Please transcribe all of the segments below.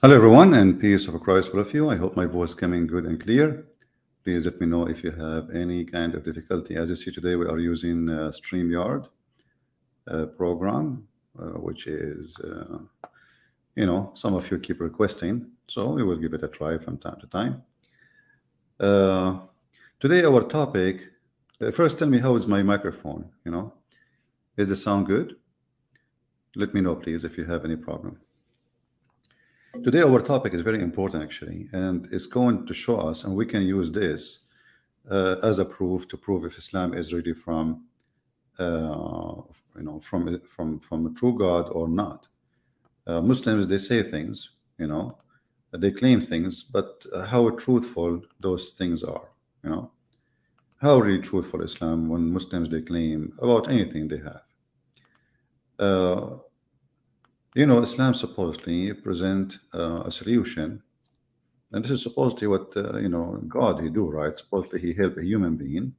Hello everyone, and peace of Christ with you. I hope my voice coming good and clear. Please let me know if you have any kind of difficulty. As you see today, we are using StreamYard program, which is, some of you keep requesting. So we will give it a try from time to time. Uh, Today, our topic, first tell me how is my microphone, is the sound good? Let me know, please, if you have any problem. Today, our topic is very important, actually, and it's going to show us, and we can use this as a proof to prove if Islam is really from, from a true God or not. Muslims, they say things, they claim things, but how truthful those things are, how really truthful Islam when Muslims they claim about anything they have. Uh, Islam supposedly present a solution, and this is supposedly what God he do, right? Supposedly he help a human being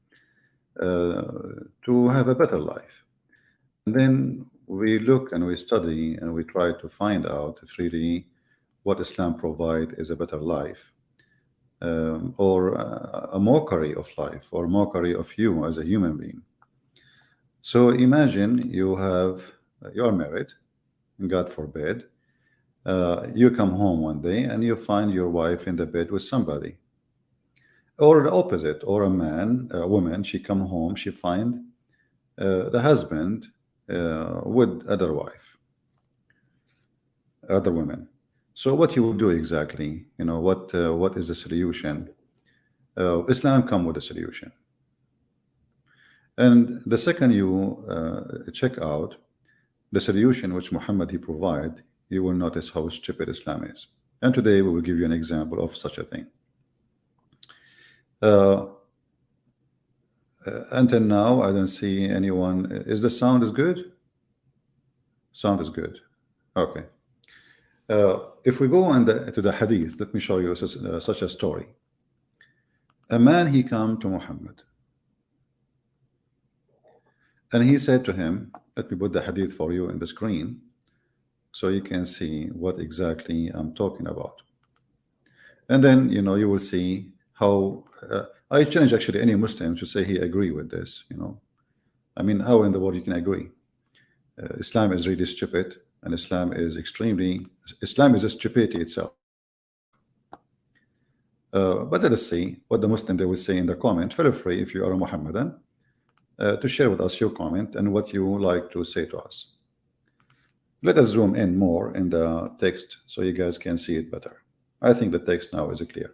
to have a better life. And then we look and we study and we try to find out if really what Islam provide is a better life, or a mockery of life, or mockery of you as a human being. So imagine you are married, God forbid, you come home one day and you find your wife in the bed with somebody, or the opposite, or a woman, she come home, she find the husband with other women. So what you will do exactly? What is the solution? Islam come with a solution, and the second you check out the solution which Muhammad he provide, you will notice how stupid Islam is. And today we will give you an example of such a thing. Until now, I don't see anyone. Is the sound is good? Sound is good. Okay. If we go to the hadith, let me show you such a story. A man, he come to Muhammad, and he said to him, let me put the hadith for you in the screen so you can see what exactly I'm talking about. And then, you will see how I challenge actually any Muslim to say he agree with this, I mean, how in the world you can agree? Islam is really stupid, and Islam is a stupidity itself. But let us see what the Muslim they will say in the comment. Feel free, if you are a Muhammadan, to share with us your comment and what you like to say to us. Let us zoom in more in the text so you guys can see it better. I think the text now is clear.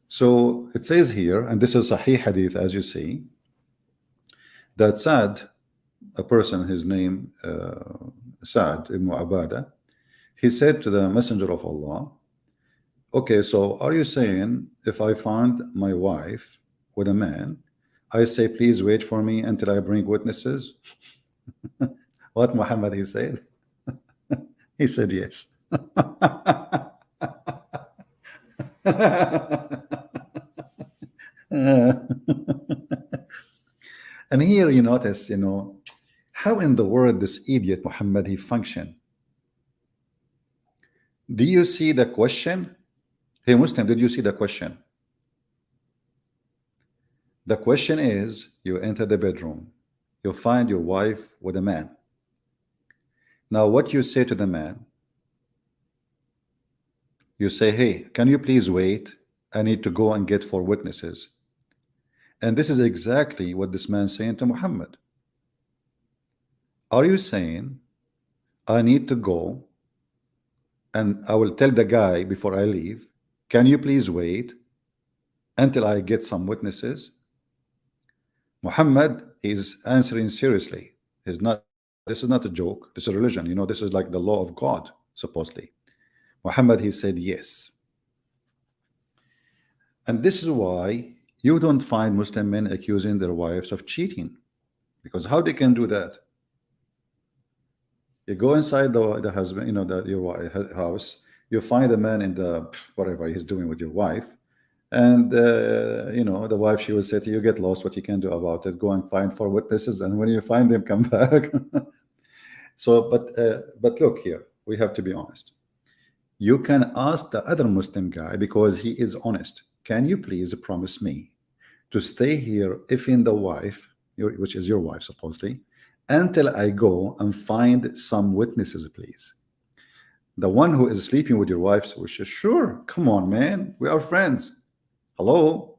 So it says here, and this is Sahih Hadith, as you see, that Sa'd, a person, his name Sa'd ibn Abada, he said to the Messenger of Allah, okay, so are you saying if I found my wife with a man, I say, please wait for me until I bring witnesses? What Muhammad he said? He said yes. And here you notice, how in the world this idiot Muhammad he function. Do you see the question? Hey Muslim, did you see the question? The question is, you enter the bedroom, you find your wife with a man. Now what you say to the man? You say, hey, can you please wait? I need to go and get 4 witnesses. And this is exactly what this man is saying to Muhammad. Are you saying, I need to go and I will tell the guy before I leave, can you please wait until I get some witnesses? Muhammad, he is answering seriously. This is not a joke. This is religion. This is like the law of God, supposedly. Muhammad, he said yes. And this is why you don't find Muslim men accusing their wives of cheating, because how they can do that? You go inside the husband, your house, you find a man in the whatever he's doing with your wife, and the wife, she will say to you, get lost, what you can do about it, go and find 4 witnesses, and when you find them, come back. So but look here, we have to be honest. you can ask the other Muslim guy, because he is honest, can you please promise me to stay here, if in the wife, which is your wife supposedly, until I go and find some witnesses, please. The one who is sleeping with your wife, which is, sure, come on, man, we are friends. Hello?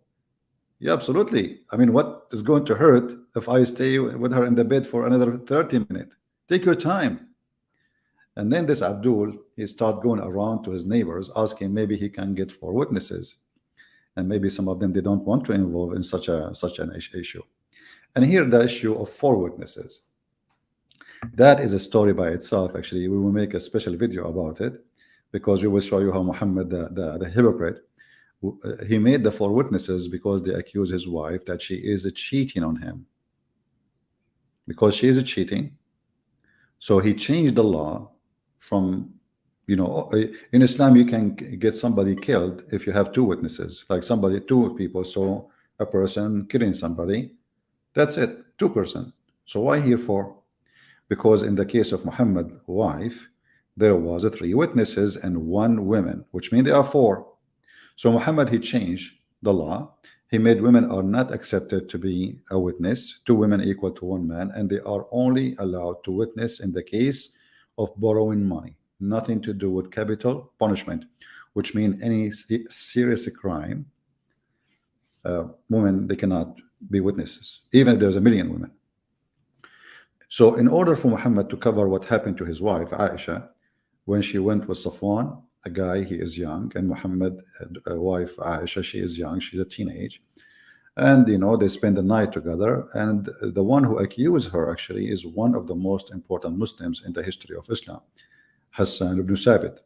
Yeah, absolutely. I mean, what is going to hurt if I stay with her in the bed for another 30 minutes? Take your time. And then this Abdul, he start going around to his neighbors, asking maybe he can get 4 witnesses. And maybe some of them, they don't want to involve in such an issue. And here the issue of 4 witnesses. That is a story by itself. Actually, we will make a special video about it, because we will show you how Muhammad, the hypocrite, he made the 4 witnesses because they accuse his wife that she is cheating on him. Because she is cheating, so he changed the law from, you know, in Islam you can get somebody killed if you have 2 witnesses, like somebody, 2 people saw a person killing somebody, that's it, 2 person. So why here 4? Because in the case of Muhammad's wife, there was 3 witnesses and 1 woman, which means there are 4. So Muhammad, he changed the law. He made women are not accepted to be a witness. 2 women equal to 1 man, and they are only allowed to witness in the case of borrowing money. Nothing to do with capital punishment, which means any serious crime. Women, they cannot be witnesses, even if there's 1,000,000 women. So in order for Muhammad to cover what happened to his wife Aisha, when she went with Safwan, a guy, he is young, and Muhammad, wife Aisha, she is young, she's a teenage, and you know, they spend the night together, and the one who accused her actually is one of the most important Muslims in the history of Islam, Hassan ibn Sabit,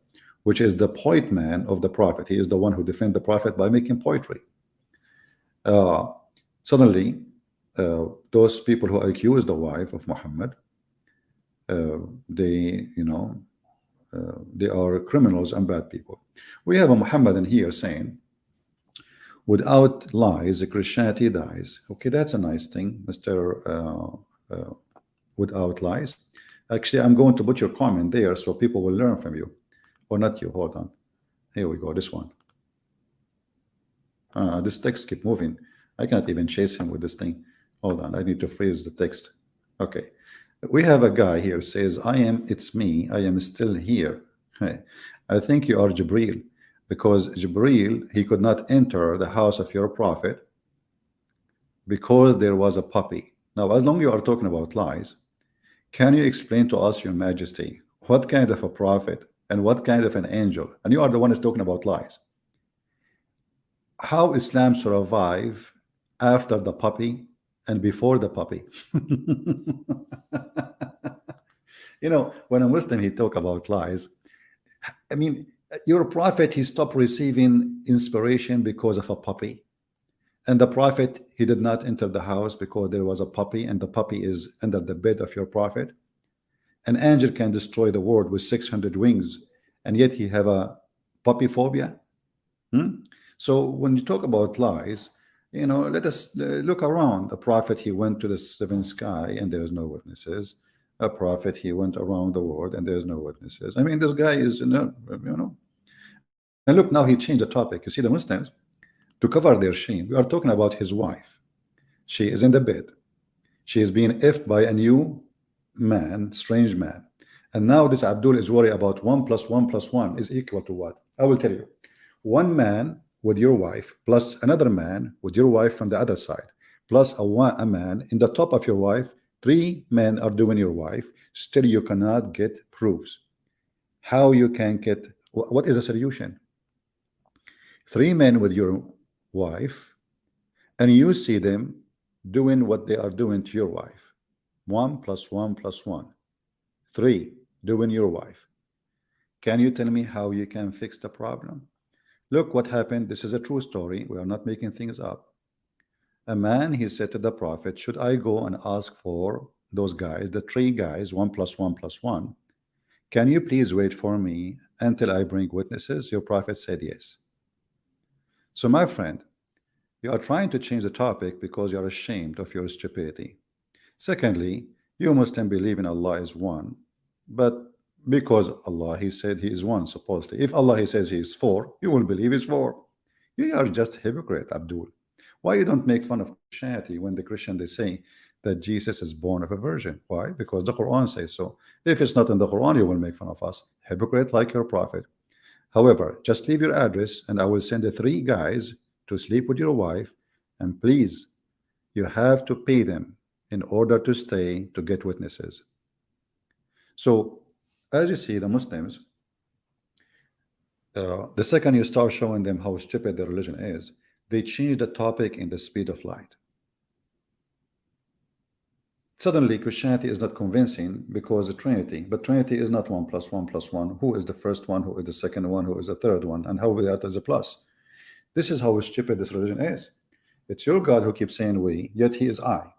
which is the poet man of the Prophet. He is the one who defended the Prophet by making poetry. Suddenly, those people who accuse the wife of Muhammad, they, you know, they are criminals and bad people. We have a Muhammad in here saying, without lies, Christianity dies. Okay, that's a nice thing, Mr. Without lies. Actually, I'm going to put your comment there so people will learn from you. Or not you, hold on. Here we go, this one. This text keep moving. I cannot even chase him with this thing. Hold on, I need to freeze the text. Okay. We have a guy here says, it's me, I am still here. Hey, I think you are Jibreel, because Jibreel, he could not enter the house of your prophet because there was a puppy. Now, as long as you are talking about lies, can you explain to us, your majesty, what kind of a prophet and what kind of an angel, and you are the one who's talking about lies, how Islam survive after the puppy and before the puppy? You know, when a Muslim, he talk about lies, I mean, your prophet, he stopped receiving inspiration because of a puppy, and the prophet, he did not enter the house because there was a puppy, and the puppy is under the bed of your prophet. An angel can destroy the world with 600 wings, and yet he have a puppy phobia. So when you talk about lies, you know, let us look around. A prophet, he went to the 7th sky and there's no witnesses. A prophet, he went around the world and there's no witnesses. I mean, this guy is, you know. And look, now he changed the topic. You see, the Muslims, to cover their shame, we are talking about his wife. She is in the bed. She is being effed by a new man, strange man. And now this Abdul is worried about 1 + 1 + 1 is equal to what? I will tell you. 1 man with your wife plus another man with your wife from the other side plus a man in the top of your wife. 3 men are doing your wife. Still you cannot get proofs. How you can get, what is the solution? 3 men with your wife, and you see them doing what they are doing to your wife. 1 + 1 + 1. 3 doing your wife. Can you tell me how you can fix the problem? Look what happened. This is a true story. We are not making things up. A man, he said to the prophet, should I go and ask for those guys, the 3 guys, 1 + 1 + 1? Can you please wait for me until I bring witnesses? Your prophet said yes. So my friend, you are trying to change the topic because you are ashamed of your stupidity. Secondly, you Muslim believe in Allah is one, but Because Allah, He said He is one, supposedly. If Allah, He says He is four, you will believe He's four. You are just hypocrite, Abdul. Why you don't make fun of Christianity when the Christian they say that Jesus is born of a virgin? Why? Because the Quran says so. If it's not in the Quran, you will make fun of us. Hypocrite like your prophet. However, just leave your address and I will send the three guys to sleep with your wife. And please, you have to pay them in order to stay to get witnesses. So, as you see, the Muslims, the second you start showing them how stupid their religion is, they change the topic in the speed of light. Suddenly, Christianity is not convincing because the Trinity, but Trinity is not 1 + 1 + 1. Who is the first one? Who is the second one? Who is the third one? And how that is a plus? This is how stupid this religion is. It's your God who keeps saying we, yet He is I.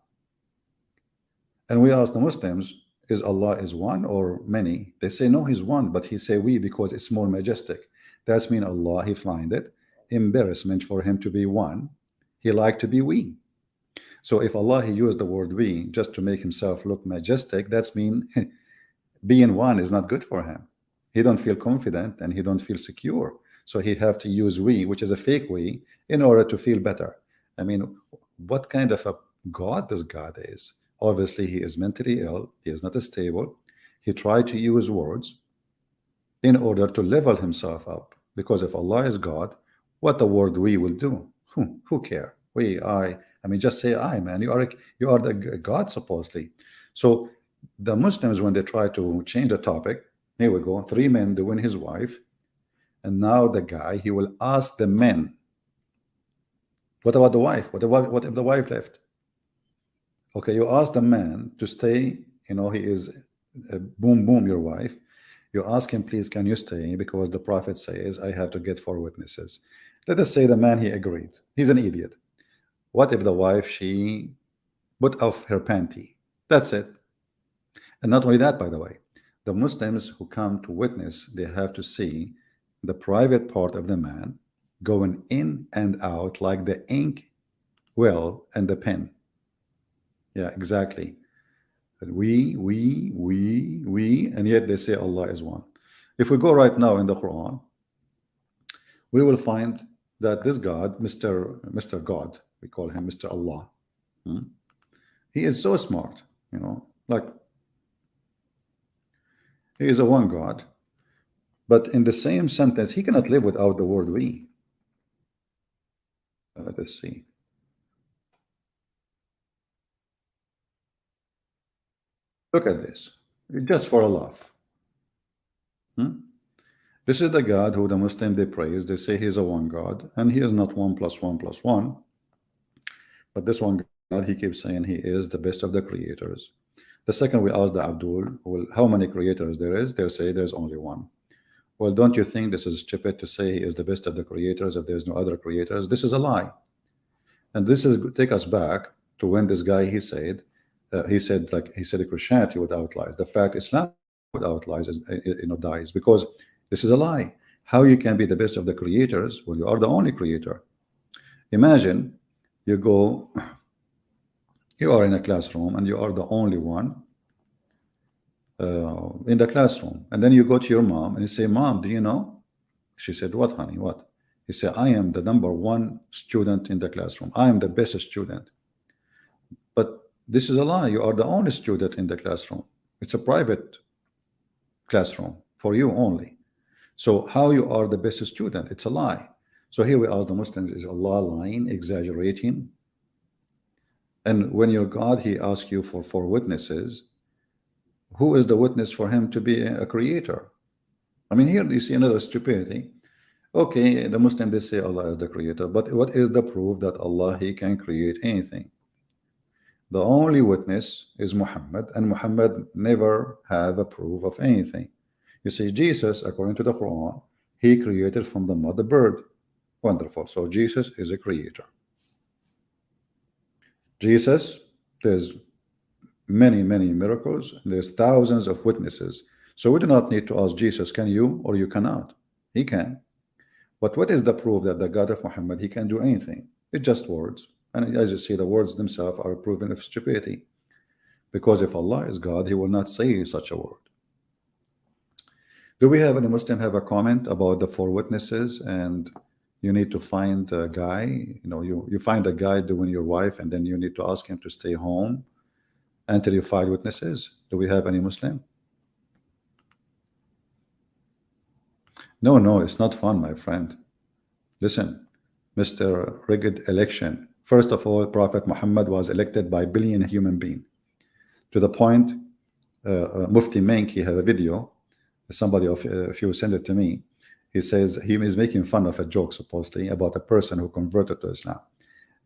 And we ask the Muslims, is Allah is one or many? They say no, He's one, but He say we because it's more majestic. That's mean Allah, He find it embarrassment for Him to be one. He like to be we. So if Allah, He used the word we just to make Himself look majestic, that's mean being one is not good for Him. He don't feel confident and He don't feel secure. So He have to use we, which is a fake we, in order to feel better. I mean, what kind of a God this God is? Obviously, He is mentally ill. He is not stable. He tried to use words in order to level Himself up. Because if Allah is God, what the word we will do? Who care? We, I mean, just say I, man. You are the God, supposedly. So the Muslims, when they try to change the topic, here we go, three men doing his wife, and now the guy, he will ask the men, what about the wife? What if the wife left? Okay, you ask the man to stay, you know, he is boom, boom, your wife. You ask him, please, can you stay? Because the Prophet says, I have to get 4 witnesses. Let us say the man, he agreed. He's an idiot. What if the wife, she put off her panty? That's it. And not only that, by the way, the Muslims who come to witness, they have to see the private part of the man going in and out like the ink well and the pen. Yeah, exactly. We, and yet they say Allah is one. If we go right now in the Quran, we will find that this God, Mr. God, we call him Mr. Allah. He is so smart, you know, like he is a one God, but in the same sentence, he cannot live without the word we. Let us see. Look at this, just for a laugh. This is the God who the Muslim they praise. They say He is a one God, and He is not 1 + 1 + 1. But this one God, He keeps saying He is the best of the creators. The second we ask the Abdul, well, how many creators there is? They'll say there's only one. Well, don't you think this is stupid to say He is the best of the creators if there's no other creators? This is a lie. And this is take us back to when this guy he said Christianity without lies. The fact Islam without lies is, dies, because this is a lie. How you can be the best of the creators? Well, you are the only creator. Imagine you are in a classroom and you are the only one in the classroom, and then you go to your mom and you say, Mom, do you know? She said, what, honey? What? He said, I am the #1 student in the classroom. I am the best student. But this is a lie. You are the only student in the classroom. It's a private classroom for you only. So how you are the best student? It's a lie. So here we ask the Muslims, is Allah lying, exaggerating? And when your God, He asks you for 4 witnesses, who is the witness for Him to be a creator? I mean, here you see another stupidity. Okay, the Muslim, they say Allah is the creator, but what is the proof that Allah, He can create anything? The only witness is Muhammad, and Muhammad never have a proof of anything. You see, Jesus, according to the Quran, He created from the mother bird. Wonderful. So Jesus is a creator. Jesus, there's many miracles. There's thousands of witnesses. So we do not need to ask Jesus, can you or you cannot? He can. But what is the proof that the God of Muhammad, He can do anything? It's just words. And as you see, the words themselves are proven of stupidity. Because if Allah is God, He will not say such a word. Do we have any Muslim have a comment about the four witnesses, and you need to find a guy, you find a guy doing your wife, and then you need to ask him to stay home until you find witnesses? Do we have any Muslim? No, no, it's not fun, my friend. Listen, Mr. Rigged election. First of all, Prophet Muhammad was elected by billion human being. To the point, Mufti Menk, he had a video. Somebody of if you send it to me, he says he is making fun of a joke supposedly about a person who converted to Islam,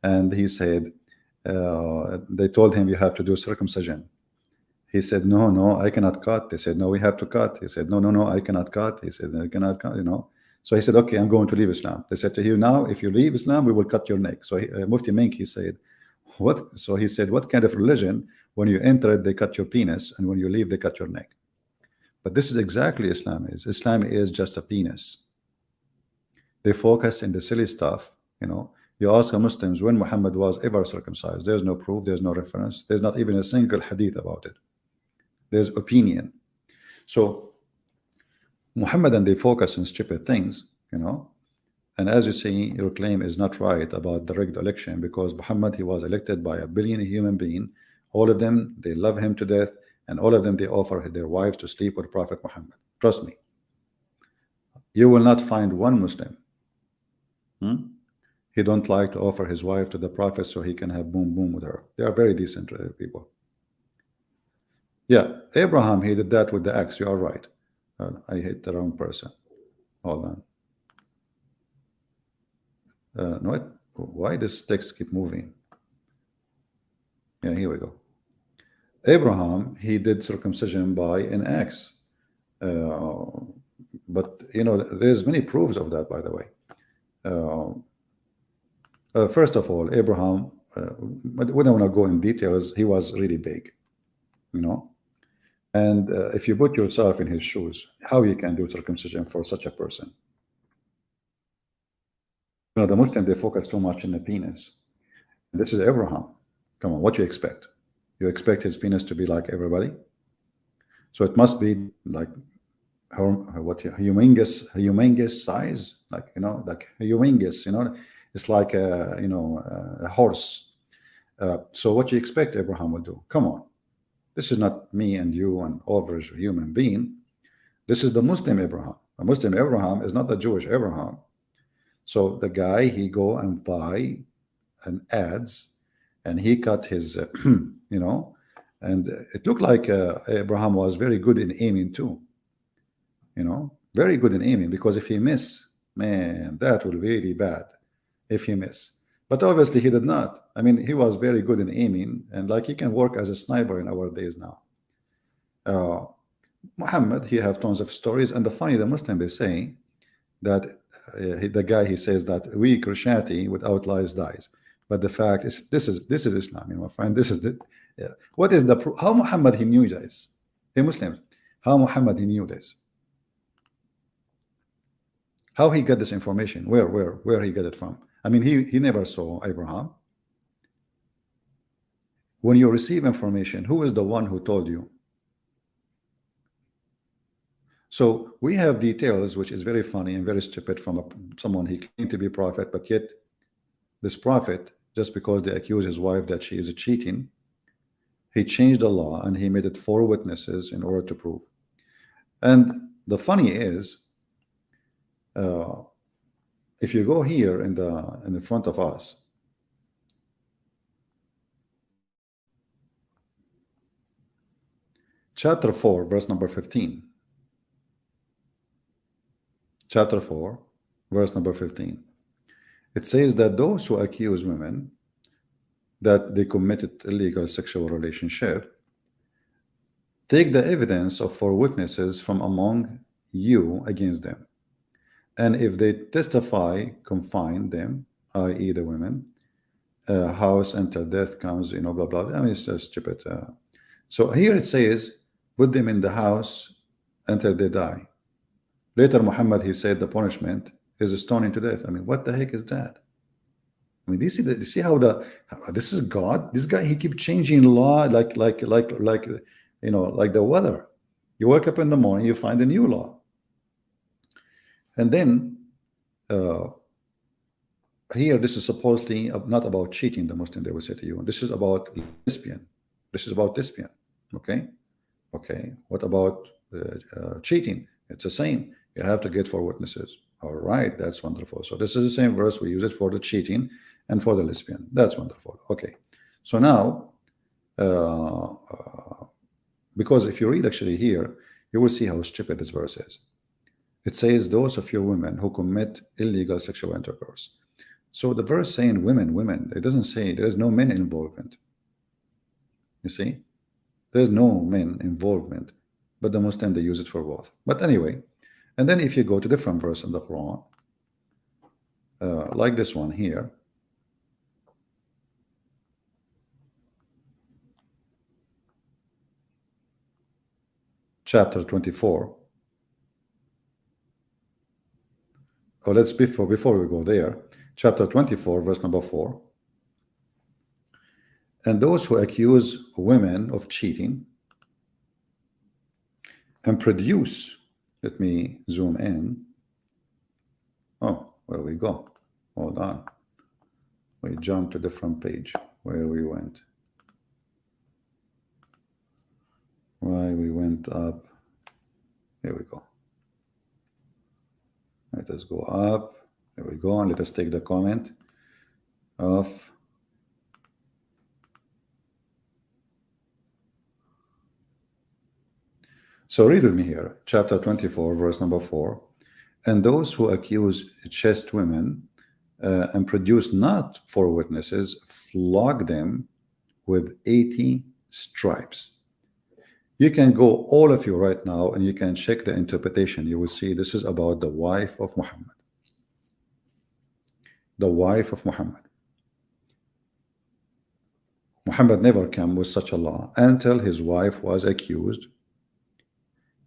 and he said they told him you have to do circumcision. He said, no, no, I cannot cut. They said, no, we have to cut. He said, no, no, no, I cannot cut. He said, I cannot cut, So he said, okay, I'm going to leave Islam. They said to him, now, if you leave Islam, we will cut your neck. So Mufti Menk, he said, what? So he said, what kind of religion, when you enter it, they cut your penis, and when you leave, they cut your neck? But this is exactly Islam is. Islam is just a penis. They focus in the silly stuff, You ask Muslims when Muhammad was ever circumcised. There's no proof, there's no reference, there's not even a single hadith about it. There's opinion. So Muhammad and they focus on stupid things, And as you see, your claim is not right about the rigged election, because Muhammad, he was elected by a billion human being. All of them, they love him to death, and all of them, they offer their wives to sleep with Prophet Muhammad. Trust me. You will not find one Muslim. He don't like to offer his wife to the Prophet so he can have boom boom with her. They are very decent people. Yeah, Abraham, he did that with the axe. You are right. I hit the wrong person. Hold on. No, why does text keep moving? Yeah, here we go. Abraham, he did circumcision by an axe. But, there's many proofs of that, by the way. First of all, Abraham, we don't want to go in details. He was really big, And if you put yourself in his shoes, how you can do circumcision for such a person? The Muslims, they focus too much on the penis. This is Abraham. Come on, what do you expect? You expect his penis to be like everybody? So it must be like humongous size, like humongous, it's like a horse. So what do you expect Abraham will do? Come on. This is not me and you, an average human being. This is the Muslim Abraham. A Muslim Abraham is not the Jewish Abraham. So the guy, he go and buy an ads, and he cut his, and it looked like Abraham was very good in aiming too. Very good in aiming, because if he miss, man, that will be really bad if he miss. But obviously he did not. I mean, he was very good in aiming, and like he can work as a sniper in our days now. Muhammad, he have tons of stories, and the Muslim, they say that the guy, he says that we Christianity without lies dies. But the fact is, this is Islam, my friend. This is the what is the how Muhammad he knew this? Hey Muslims, how Muhammad he knew this? How he got this information? Where he got it from? I mean, he never saw Abraham. When you receive information, who is the one who told you? So we have details, which is very funny and very stupid from someone he claimed to be prophet, but yet this prophet, just because they accuse his wife that she is cheating, he changed the law and he made it 4 witnesses in order to prove. And the funny is, if you go here in the front of us, chapter 4, verse number 15. Chapter 4, verse number 15. It says that those who accuse women that they committed illegal sexual relationship, take the evidence of 4 witnesses from among you against them. And if they testify, confine them, i.e. the women, house until death comes, blah, blah, blah. I mean, it's just stupid. So here it says, put them in the house until they die. Later, Muhammad, he said the punishment is stoning to death. I mean, what the heck is that? I mean, do you see how this is God? This guy, he keep changing law like the weather. You wake up in the morning, you find a new law. And then here, this is supposedly not about cheating, the Muslim, they will say to you. This is about lesbian. This is about lesbian. Okay? Okay. What about cheating? It's the same. You have to get 4 witnesses. All right. That's wonderful. So this is the same verse. We use it for the cheating and for the lesbian. That's wonderful. Okay. So now, because if you read actually here, you will see how stupid this verse is. It says, those of you women who commit illegal sexual intercourse. So the verse saying women, women, it doesn't say there is no men involvement. You see, there's no men involvement, but the Muslim, they use it for both. But anyway, and then if you go to different verse in the Quran, like this one here, chapter 24. Oh, let's before we go there, chapter 24, verse number 4. And those who accuse women of cheating and produce, let me zoom in. Oh, where we go? Hold on. We jumped to a different page where we went. Why we went up. Here we go. Let us go up. There we go. And let us take the comment of so read with me here, chapter 24, verse number 4. And those who accuse chaste women and produce not 4 witnesses, flog them with 80 stripes. You can go, all of you right now, and you can check the interpretation. You will see this is about the wife of Muhammad. The wife of Muhammad. Muhammad never came with such a law until his wife was accused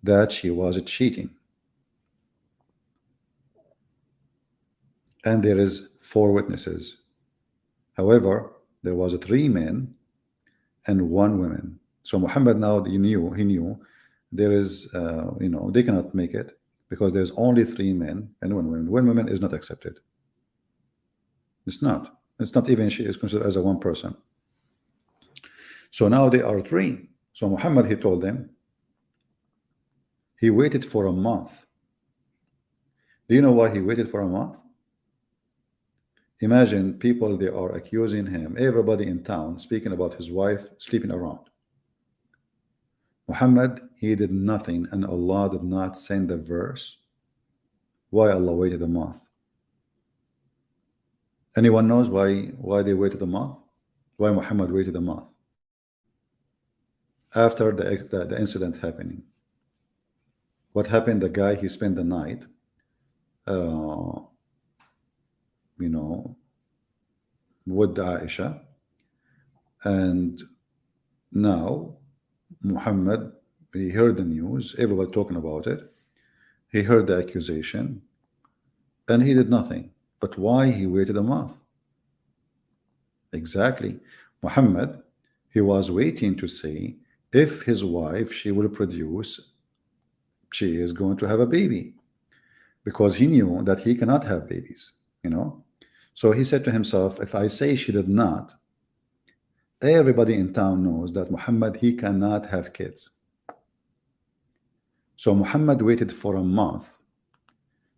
that she was cheating. And there is 4 witnesses. However, there was 3 men and 1 woman. So Muhammad now, he knew there is, they cannot make it because there's only 3 men and 1 woman. 1 woman is not accepted. It's not. It's not even she is considered as a 1 person. So now they are 3. So Muhammad, he told them, he waited for a month. Do you know why he waited for a month? Imagine people, they are accusing him, everybody in town speaking about his wife sleeping around. Muhammad, he did nothing, and Allah did not send the verse. Why Allah waited a month? Anyone knows why they waited a month? Why Muhammad waited a month? After the incident happening. What happened? The guy, he spent the night, with Aisha, and now Muhammad, he heard the news, everybody talking about it. He heard the accusation, and he did nothing. But why he waited a month? Exactly. Muhammad, he was waiting to see if his wife, she will produce, she is going to have a baby, because he knew that he cannot have babies, So he said to himself, if I say she did not, everybody in town knows that Muhammad, he cannot have kids. So Muhammad waited for a month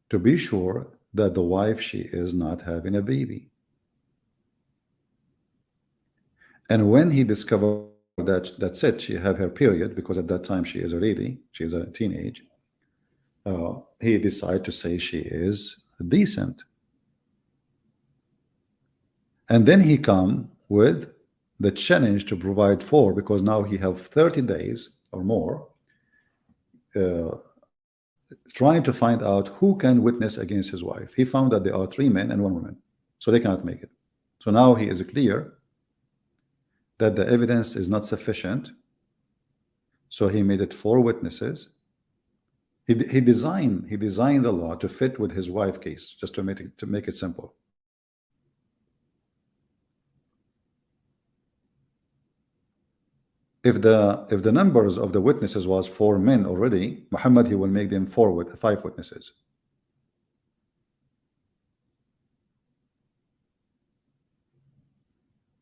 to be sure that the wife, she is not having a baby. And when he discovered that that's it, she have her period, because at that time she is a lady, she is a teenage, he decided to say she is decent. And then he come with the challenge to provide 4, because now he have 30 days or more trying to find out who can witness against his wife. He found that there are 3 men and 1 woman, so they cannot make it. So now he is clear that the evidence is not sufficient, so he made it 4 witnesses. He designed the law to fit with his wife case, just to make it simple. If the numbers of the witnesses was 4 men already, Muhammad, he will make them 5 witnesses.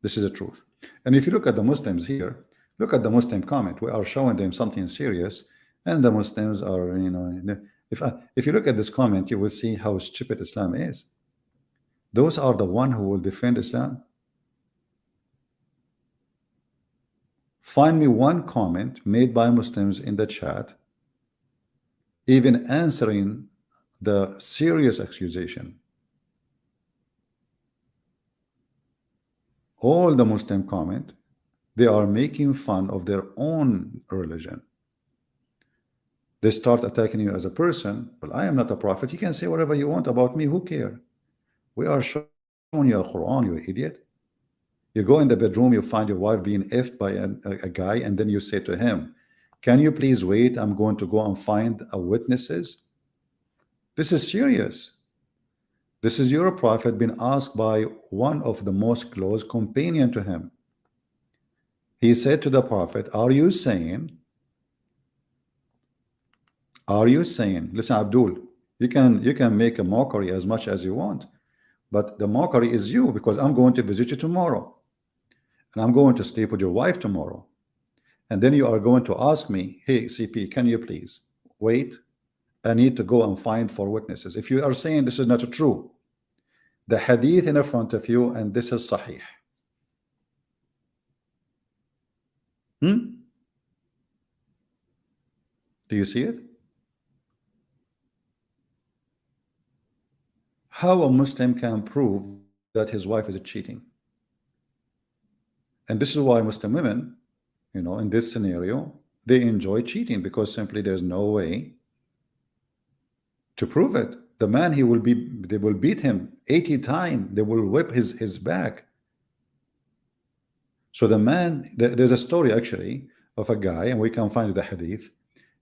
This is the truth. And if you look at the Muslims here, look at the Muslim comment. We are showing them something serious, and the Muslims are, if you look at this comment, you will see how stupid Islam is. Those are the one who will defend Islam. Find me one comment made by Muslims in the chat, even answering the serious accusation. All the Muslim comment, they are making fun of their own religion. They start attacking you as a person. Well, I am not a prophet. You can say whatever you want about me. Who cares? We are showing you a Quran, you idiot. You go in the bedroom, you find your wife being effed by a guy, and then you say to him, can you please wait? I'm going to go and find witnesses. This is serious. This is your prophet being asked by one of the most close companion to him. He said to the prophet, are you saying, listen, Abdul, you can make a mockery as much as you want, but the mockery is you, because I'm going to visit you tomorrow, and I'm going to sleep with your wife tomorrow, and then you are going to ask me, hey CP, can you please wait? I need to go and find 4 witnesses. If you are saying this is not true, the hadith in front of you, and this is sahih. Do you see it? How a Muslim can prove that his wife is cheating? And this is why Muslim women, in this scenario, they enjoy cheating, because simply there's no way to prove it. The man, they will beat him 80 times. They will whip his back. So the man, there's a story actually of a guy, and we can find the hadith.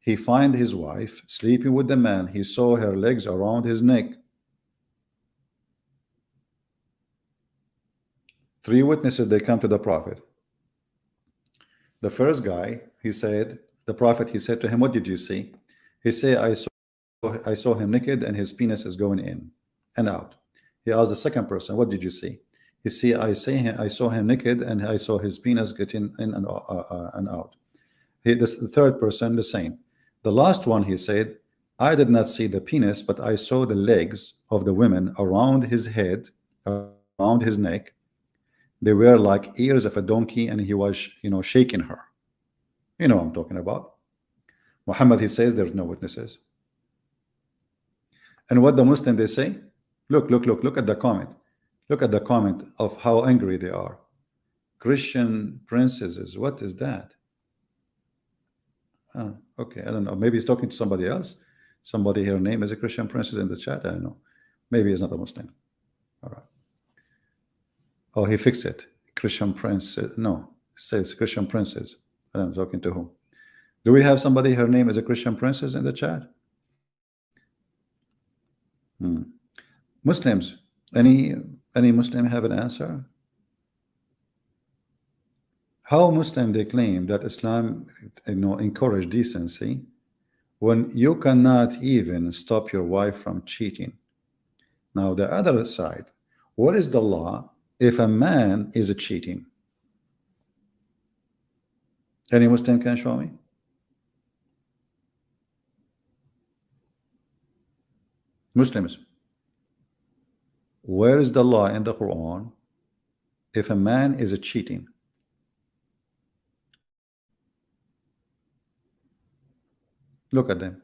He find his wife sleeping with the man. He saw her legs around his neck. 3 witnesses, they come to the prophet. The first guy, he said to him, what did you see? He said, I saw him naked and his penis is going in and out. He asked the second person, what did you see? He said, I saw him naked and I saw his penis getting in and out. The third person, the same. The last one, he said, I did not see the penis, but I saw the legs of the women around his head, around his neck. They were like ears of a donkey, and he was, shaking her. You know what I'm talking about. Muhammad, he says there's no witnesses. And what the Muslim, they say, look at the comment. Look at the comment of how angry they are. Christian princesses, what is that? Okay, I don't know. Maybe he's talking to somebody else. Somebody, her name is a Christian princess in the chat. I don't know. Maybe he's not a Muslim. All right. Oh, he fixed it. Christian prince. No, it says Christian princess. I'm talking to whom? Do we have somebody, her name is a Christian princess in the chat? Muslims, any Muslim have an answer? How Muslim they claim that Islam encourage decency when you cannot even stop your wife from cheating? Now the other side, what is the law if a man is cheating? Any Muslim can show me? Muslims, where is the law in the Quran if a man is cheating? Look at them.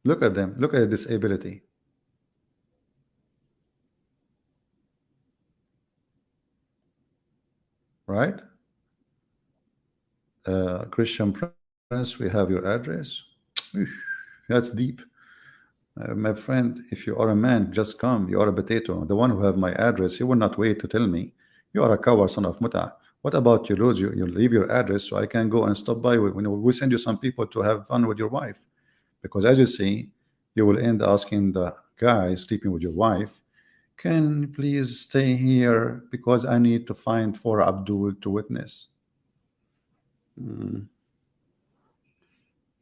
Look at them. Look at the disability. Right? Christian Prince, we have your address. That's deep. My friend, if you are a man, just come. You are a potato. The one who have my address, he will not wait to tell me. You are a coward, son of muta. What about you leave your address so I can go and stop by? We send you some people to have fun with your wife. Because as you see, you will end asking the guy sleeping with your wife, can you please stay here because I need to find for Abdul to witness.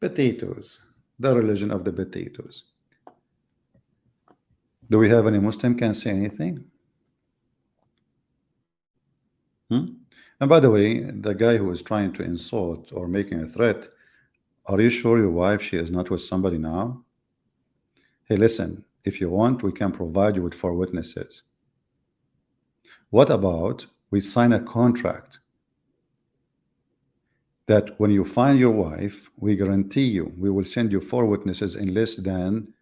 Potatoes, the religion of the potatoes. Do we have any Muslim can say anything? Hmm? And by the way, the guy who is trying to insult or making a threat, are you sure your wife, she is not with somebody now? Hey, listen, if you want, we can provide you with 4 witnesses. What about we sign a contract that when you find your wife, we guarantee you, we will send you 4 witnesses in less than,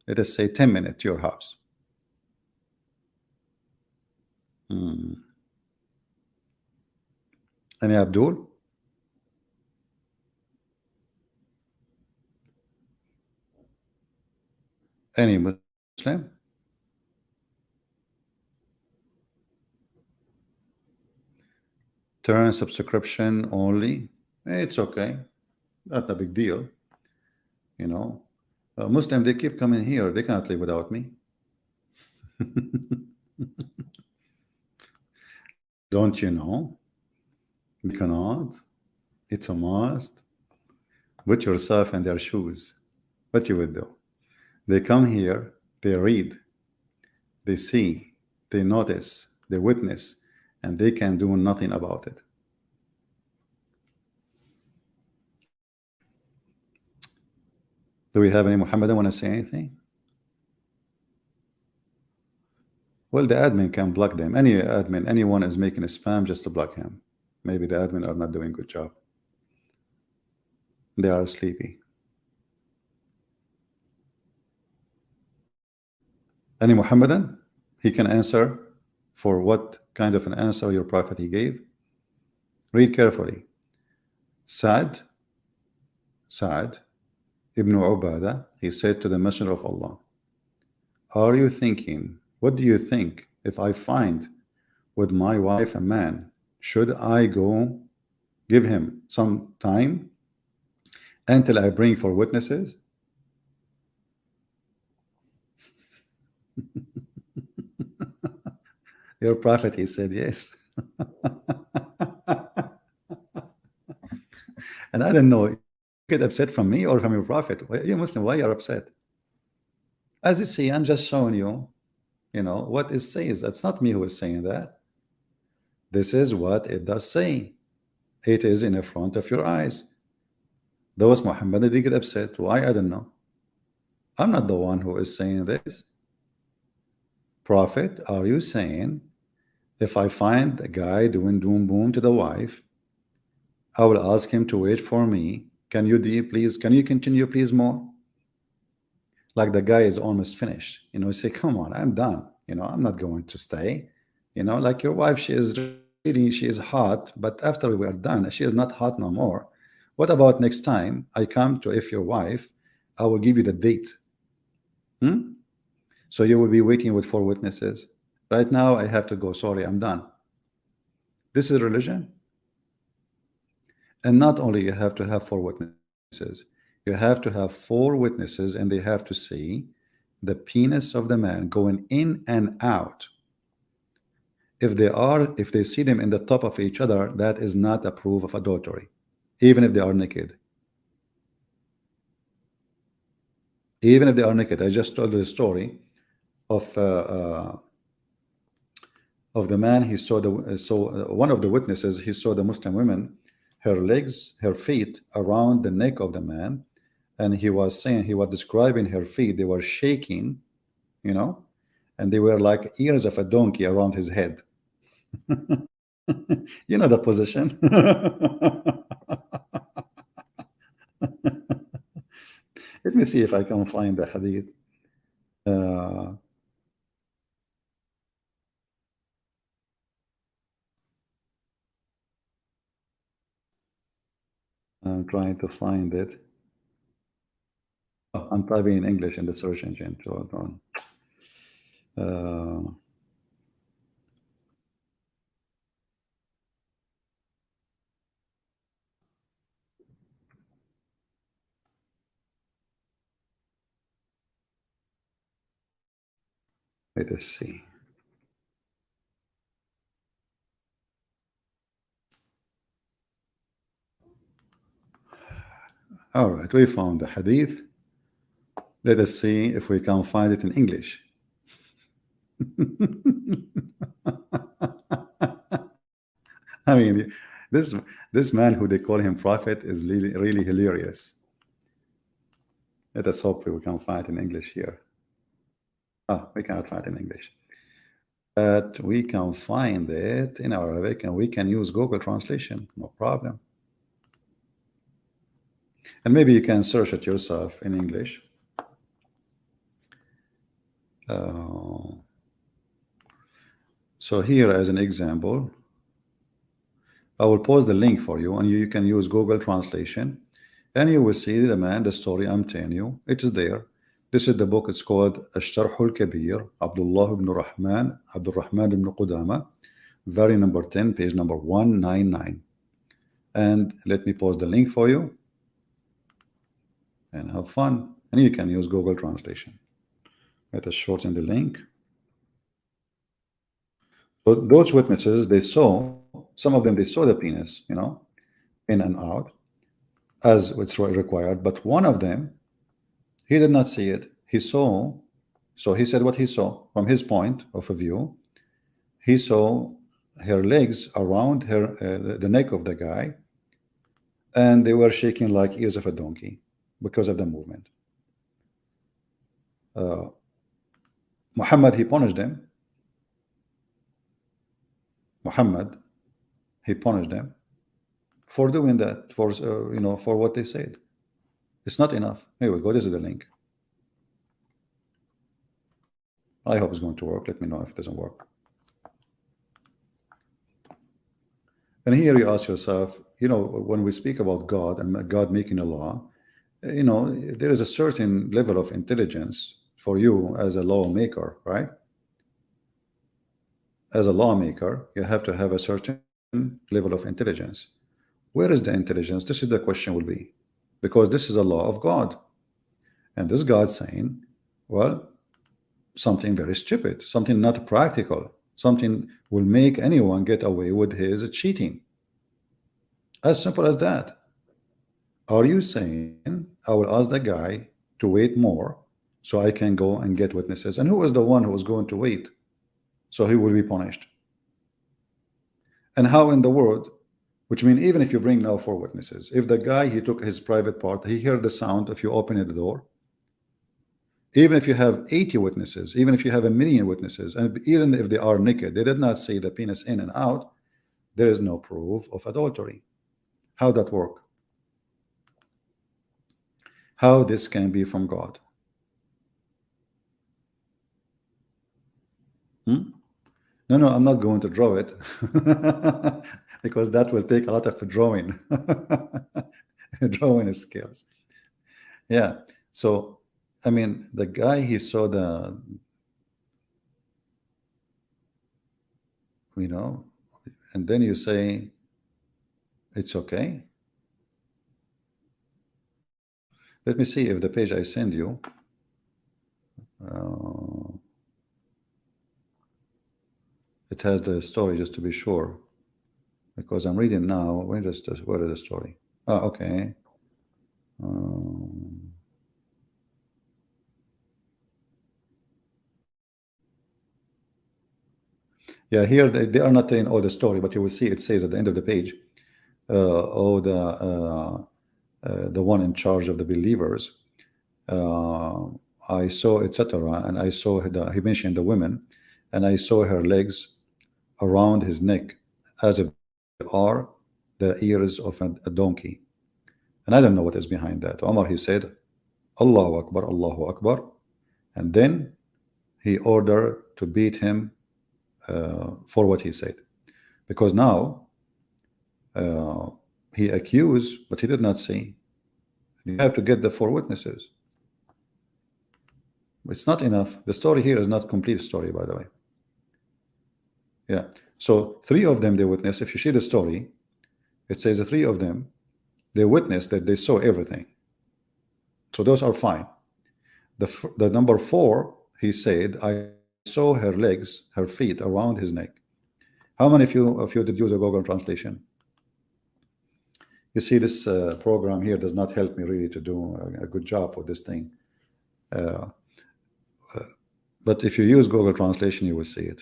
let us say, 10 minutes to your house. Any Abdul? Any Muslim? Turn subscription only. It's okay. Not a big deal. You know, Muslim, they keep coming here. They cannot live without me. Don't you know? They cannot. It's a must. Put yourself in their shoes. What you would do? They come here, they read, they see, they notice, they witness, and they can do nothing about it. Do we have any Muhammadan want to say anything? Well, the admin can block them. Any admin, anyone is making a spam, just to block him. Maybe the admin are not doing a good job. They are sleepy. Any Muhammadan? He can answer for what kind of an answer your prophet he gave. Read carefully. Sa'd ibn Ubadah, he said to the Messenger of Allah, are you thinking, what do you think if I find with my wife a man, should I go give him some time until I bring 4 witnesses? Your prophet, he said yes. And I don't know, get upset from me or from your prophet. You Muslim, why you're upset? As you see, I'm just showing you, what it says. That's not me who is saying that. This is what it does say. It is in the front of your eyes. Those Muhammad, they get upset. Why? I don't know. I'm not the one who is saying this. Prophet, are you saying if I find a guy doing doom boom to the wife, I will ask him to wait for me? Can you continue please more? Like the guy is almost finished, say, come on, I'm done, I'm not going to stay, like your wife, she is hot, but after we are done, she is not hot no more. What about next time I come to, if your wife, I will give you the date. So you will be waiting with 4 witnesses. Right now I have to go, sorry, I'm done. This is religion. And not only you have to have 4 witnesses, you have to have 4 witnesses, and they have to see the penis of the man going in and out. If they see them in the top of each other, that is not a proof of adultery, even if they are naked. Even if they are naked. I just told the story of the man. He saw one of the witnesses, he saw the Muslim women, her legs, her feet around the neck of the man, and he was describing her feet. They were shaking, and they were like ears of a donkey around his head. You know the position. Let me see if I can find the hadith. I'm trying to find it. Oh, I'm typing in English in the search engine. Hold on. Let us see. All right, we found the hadith. Let us see if we can find it in English. I mean, this this man who they call him prophet is really, really hilarious. Let us hope we can find it in English here. Ah, we cannot find it in English. But we can find it in Arabic and we can use Google Translation, no problem. And maybe you can search it yourself in English. So here as an example, I will post the link for you and you can use Google Translation and you will see the story I'm telling you. It is there. This is the book. It's called الشرح الكبير Abdullah Abdul Rahman ibn Qudama, volume number 10, page number 199. And let me post the link for you and have fun. And you can use Google Translation. Let us shorten the link. So those witnesses, they saw, some of them, they saw the penis, you know, in and out as it's required. But one of them, he did not see it. He saw, so he said what he saw from his point of view. He saw her legs around her, the neck of the guy, and they were shaking like ears of a donkey because of the movement. Muhammad, he punished them. Muhammad, he punished them for doing that, for you know, for what they said. It's not enough. Here we go. This is the link. I hope it's going to work. Let me know if it doesn't work. And here you ask yourself, you know, when we speak about God and God making a law, you know, there is a certain level of intelligence for you as a lawmaker, right? As a lawmaker, you have to have a certain level of intelligence. Where is the intelligence? This is the question will be, because this is a law of God. And this God saying, well, something very stupid, something not practical, something will make anyone get away with his cheating. As simple as that. Are you saying I will ask the guy to wait more so I can go and get witnesses? And who is the one who is going to wait? So he will be punished. And how in the world, which means even if you bring now 4 witnesses, if the guy, he took his private part, he heard the sound if you open the door, even if you have 80 witnesses, even if you have 1,000,000 witnesses, and even if they are naked, they did not see the penis in and out, there is no proof of adultery. How that work? How this can be from God? No, I'm not going to draw it because that will take a lot of drawing, drawing skills. Yeah. So, I mean, the guy, he saw the, you know, and then you say, it's okay. Let me see if the page I send you, it has the story, just to be sure, because I'm reading now. Where is the story? Oh, okay. Yeah, here they are not telling all the story, but you will see it says at the end of the page, oh, the one in charge of the believers, I saw, etc., and I saw he mentioned the women, and I saw her legs around his neck as if they are the ears of a donkey. And I don't know what is behind that. Omar, he said, Allahu Akbar, Allahu Akbar, and then he ordered to beat him for what he said, because now he accused, but he did not say. You have to get the 4 witnesses. It's not enough. The story here is not complete story, by the way. Yeah. So 3 of them, they witnessed. If you see the story, it says the 3 of them, they witnessed that they saw everything. So those are fine. The number 4, he said, I saw her legs, her feet around his neck. How many of you did use a Google Translation? You see, this program here does not help me really to do a good job with this thing. But if you use Google Translation, you will see it.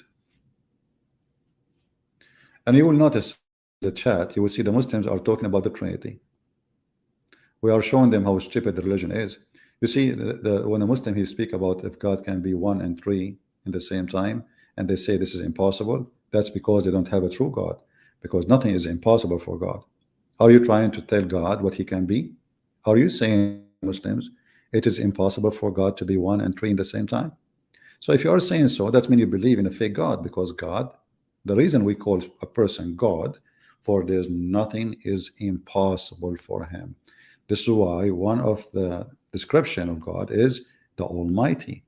And you will notice the chat, you will see the Muslims are talking about the Trinity. We are showing them how stupid the religion is. You see, when a Muslim, he speak about if God can be one and three in the same time, and they say this is impossible, that's because they don't have a true God, because nothing is impossible for God. Are you trying to tell God what he can be? Are you saying, Muslims, it is impossible for God to be one and three in the same time? So if you are saying so, that means you believe in a fake God, because God, the reason we call a person God, for there's nothing is impossible for him. This is why one of the description of God is the Almighty.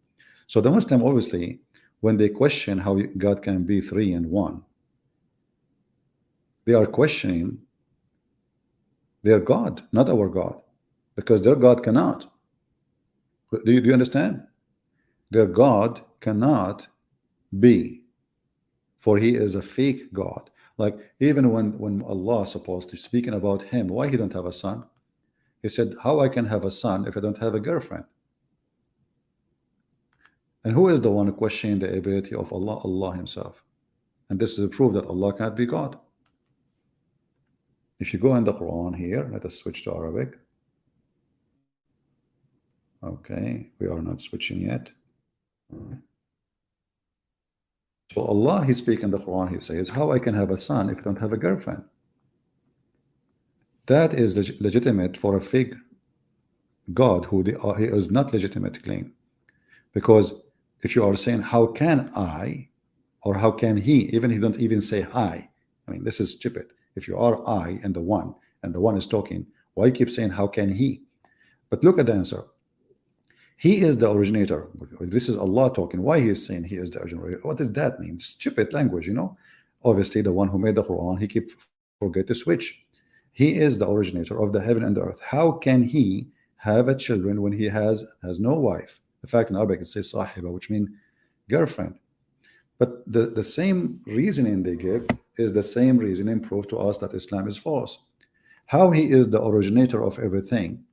So the Muslim, obviously, when they question how God can be three and one, they are questioning their God, not our God, because their God cannot. Do you understand? Their God cannot be, for he is a fake God. Like even when Allah supposed to speaking about him, why he don't have a son? He said, how I can have a son if I don't have a girlfriend? And who is the one questioning the ability of Allah? Allah himself. And this is a proof that Allah can't be God. If you go in the Quran here, let us switch to Arabic. Okay, we are not switching yet. So Allah, he speaks in the Quran, he says, how I can have a son if I don't have a girlfriend? That is legitimate for a fake God who he is not legitimate claim. Because if you are saying, how can I, or how can he, even he don't even say I mean, this is stupid. If you are I and the one is talking, why keep saying, how can he? But look at the answer. He is the originator. This is Allah talking. Why he is saying he is the originator? What does that mean? Stupid language, you know. Obviously, the one who made the Quran, he keep forget to switch. He is the originator of the heaven and the earth. How can he have a children when he has no wife? In fact, in Arabic it says sahiba, which means girlfriend. But the same reasoning they give is the same reasoning proof to us that Islam is false. How he is the originator of everything,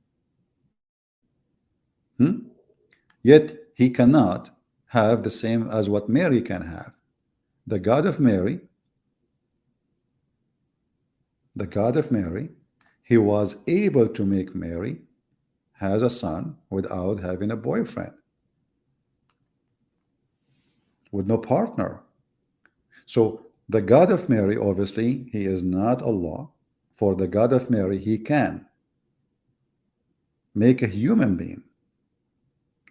yet he cannot have the same as what Mary can have. The God of Mary, he was able to make Mary has a son without having a boyfriend, with no partner. So the God of Mary, obviously, he is not Allah. For the God of Mary, he can make a human being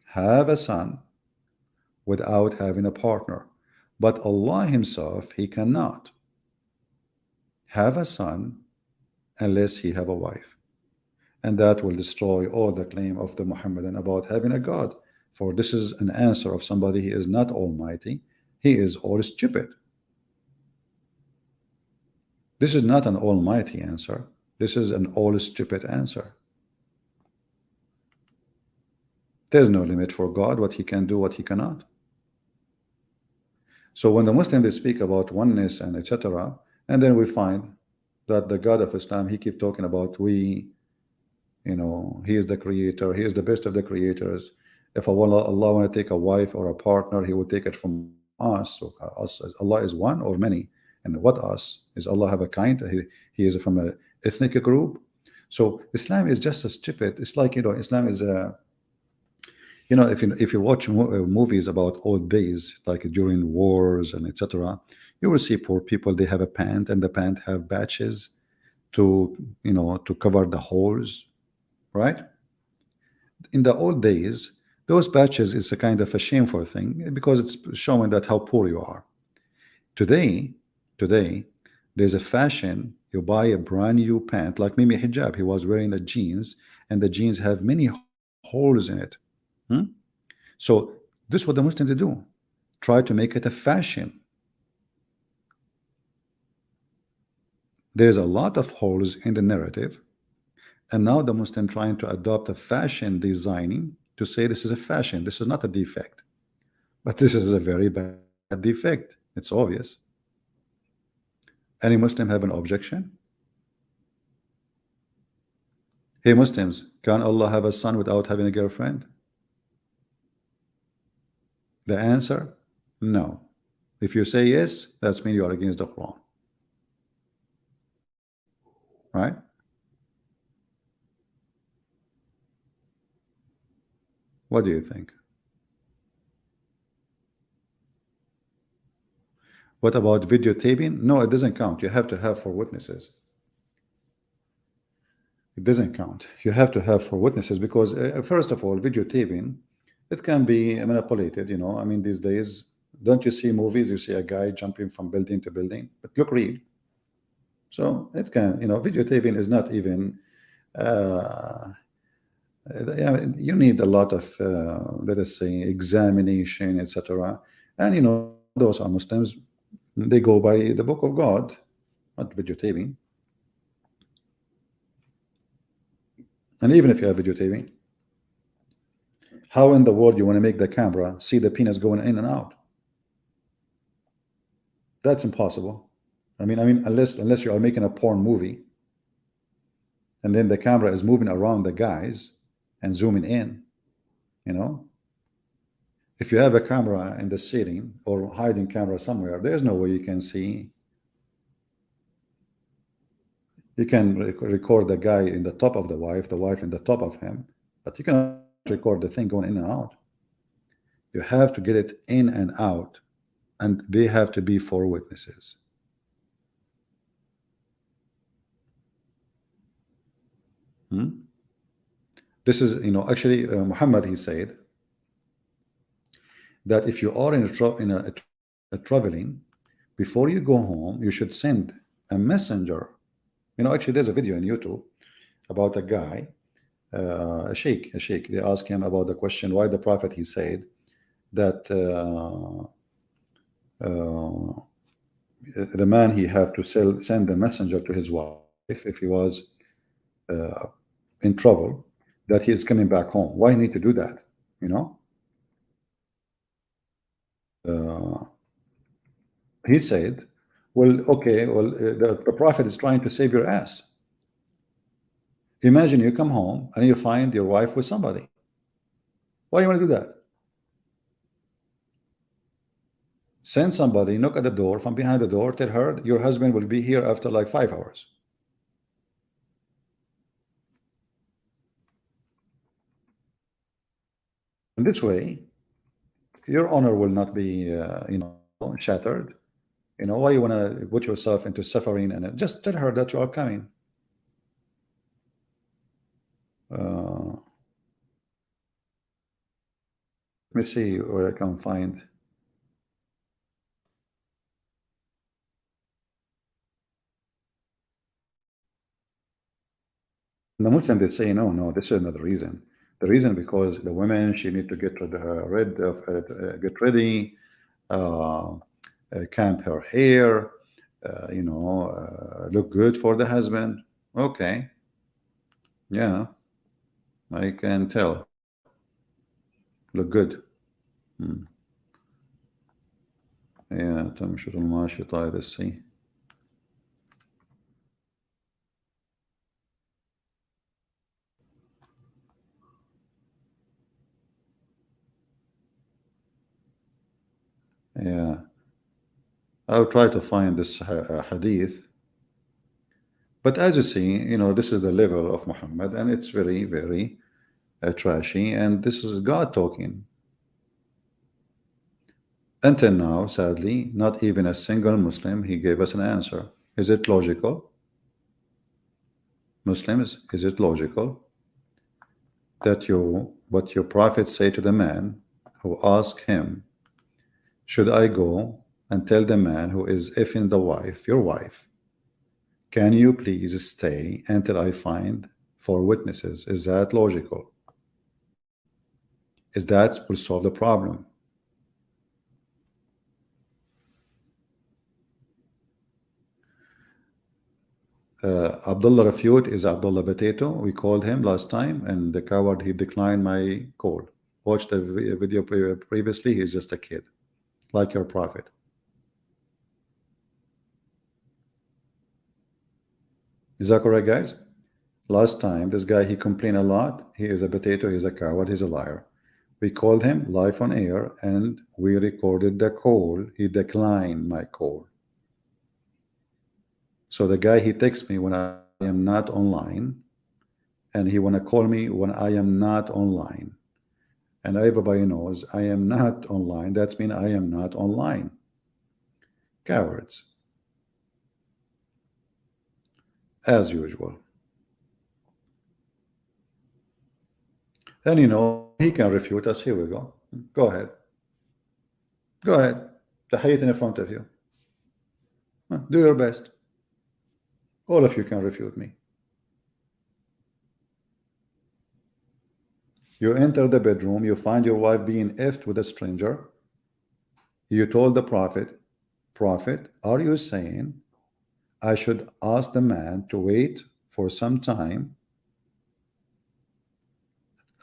have a son without having a partner. But Allah himself, he cannot have a son unless he have a wife. And that will destroy all the claim of the Muhammadan about having a God. For this is an answer of somebody he is not almighty, he is all stupid. This is not an almighty answer. This is an all stupid answer. There's no limit for God, what he can do, what he cannot. So when the Muslims they speak about oneness and etc., and then we find that the God of Islam, he keep talking about we, you know, he is the creator, he is the best of the creators. If Allah want to take a wife or a partner, he will take it from us. So us, Allah is one or many. And what us? Is Allah have a kind? He is from an ethnic group. So Islam is just a stupid. It's like, you know, Islam is a, you know, if you watch movies about old days, like during wars and etc., you will see poor people, they have a pant and the pant have patches to, you know, to cover the holes, right? In the old days, those patches is a kind of a shameful thing because it's showing that how poor you are. Today, there's a fashion. You buy a brand new pant, like Mimi Hijab. He was wearing the jeans, and the jeans have many holes in it. So this is what the Muslims do. Try to make it a fashion. There's a lot of holes in the narrative, and now the Muslim trying to adopt a fashion designing to say this is a fashion. This is not a defect, but this is a very bad defect. It's obvious. Any Muslim have an objection? Hey Muslims, can Allah have a son without having a girlfriend? The answer, no. If you say yes, that's mean you are against the Quran, right? What do you think? What about videotaping? No, it doesn't count. You have to have four witnesses. It doesn't count. You have to have four witnesses because, first of all, videotaping, it can be manipulated. I mean, these days, don't you see movies? You see a guy jumping from building to building, but look real. So it can, videotaping is not even. Uh, yeah, you need a lot of, let us say, examination, etc. And those are Muslims. They go by the book of God, not videotaping. And even if you have videotaping, how in the world you want to make the camera see the penis going in and out? That's impossible. I mean, unless you are making a porn movie, and then the camera is moving around the guys and zooming in, you know. If you have a camera in the ceiling or hiding camera somewhere, there's no way you can see. You can record the guy in the top of the wife in the top of him, but you cannot record the thing going in and out. You have to get it in and out, and they have to be four witnesses. This is, actually, Muhammad, he said that if you are in a traveling, before you go home, you should send a messenger. Actually, there's a video on YouTube about a guy, a sheikh. They ask him about the question why the Prophet, he said that the man, he have to send a messenger to his wife if he was in trouble, that he is coming back home. Why need to do that? Uh, he said, well, okay, well, the Prophet is trying to save your ass. Imagine you come home and you find your wife with somebody. Why you want to do that? Send somebody, knock at the door from behind the door, tell her your husband will be here after like 5 hours. And this way, your honor will not be, shattered. Why you want to put yourself into suffering? And just tell her that you are coming. Let me see where I can find. The Muslim did say, no, this is not the reason. The reason because the women, she need to get get ready, camp her hair, look good for the husband. Okay, yeah, I can tell. Look good. Yeah, تمشط الماشطة. Let's see. Yeah, I'll try to find this hadith. But as you see, this is the level of Muhammad, and it's very, very trashy, and this is God talking. Until now, sadly, not even a single Muslim, he gave us an answer. Is it logical? Muslims, is it logical that what your prophet say to the man who asked him, should I go and tell the man who is effing the wife, your wife, can you please stay until I find four witnesses? Is that logical? Is that will solve the problem? Abdullah Refute is Abdullah Potato. We called him last time, and the coward, he declined my call. Watch the video previously. He's just a kid, like your prophet. Is that correct, guys? Last time, this guy, he complained a lot. He is a potato. He's a coward. He's a liar. We called him live on air and we recorded the call. He declined my call. So the guy, he texts me when I am not online, and he wanna call me when I am not online. And everybody knows I am not online. That means I am not online. Cowards, as usual. And he can refute us. Here we go. Go ahead. Go ahead. تحية in front of you. Do your best. All of you can refute me. You enter the bedroom, you find your wife being effed with a stranger. You told the Prophet, Prophet, are you saying I should ask the man to wait for some time,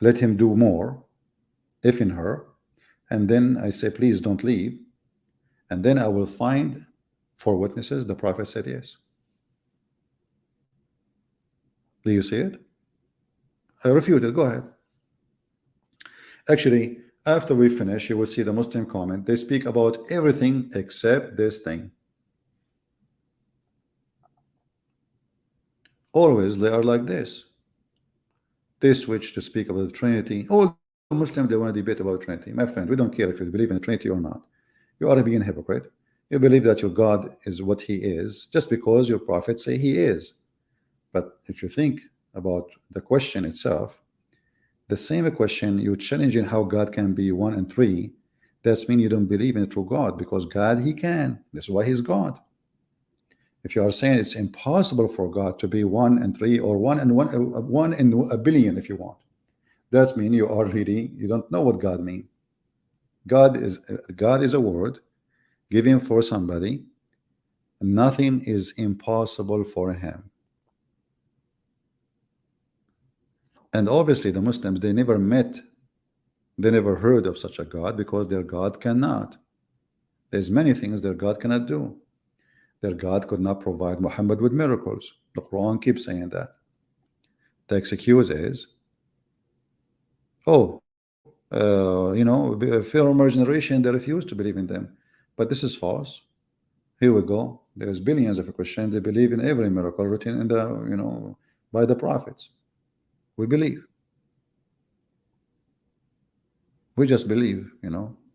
let him do more, if in her, and then I say, please don't leave, and then I will find 4 witnesses? The Prophet said yes. Do you see it? I refute it. Go ahead. Actually, after we finish, you will see the Muslim comment. They speak about everything except this thing. Always they are like this. They switch to speak about the Trinity. All Muslims, they want to debate about Trinity. My friend, we don't care if you believe in Trinity or not. You are being a hypocrite. You believe that your God is what he is just because your prophets say he is. But if you think about the question itself, the same question, you're challenging how God can be 1 and 3. That's mean you don't believe in a true God, because God, he can. That's why he's God. If you are saying it's impossible for God to be 1 and 3, or 1 in a billion, if you want, that means you are really, you don't know what God means. God is a word given for somebody. Nothing is impossible for him. And obviously the Muslims, they never met, they never heard of such a God, because their God cannot. There's many things their God cannot do. Their God could not provide Muhammad with miracles. The Quran keeps saying that. The excuse is, oh, former generation, they refuse to believe in them. But this is false. Here we go. There's billions of Christians, they believe in every miracle written in the, by the prophets. We believe. We just believe,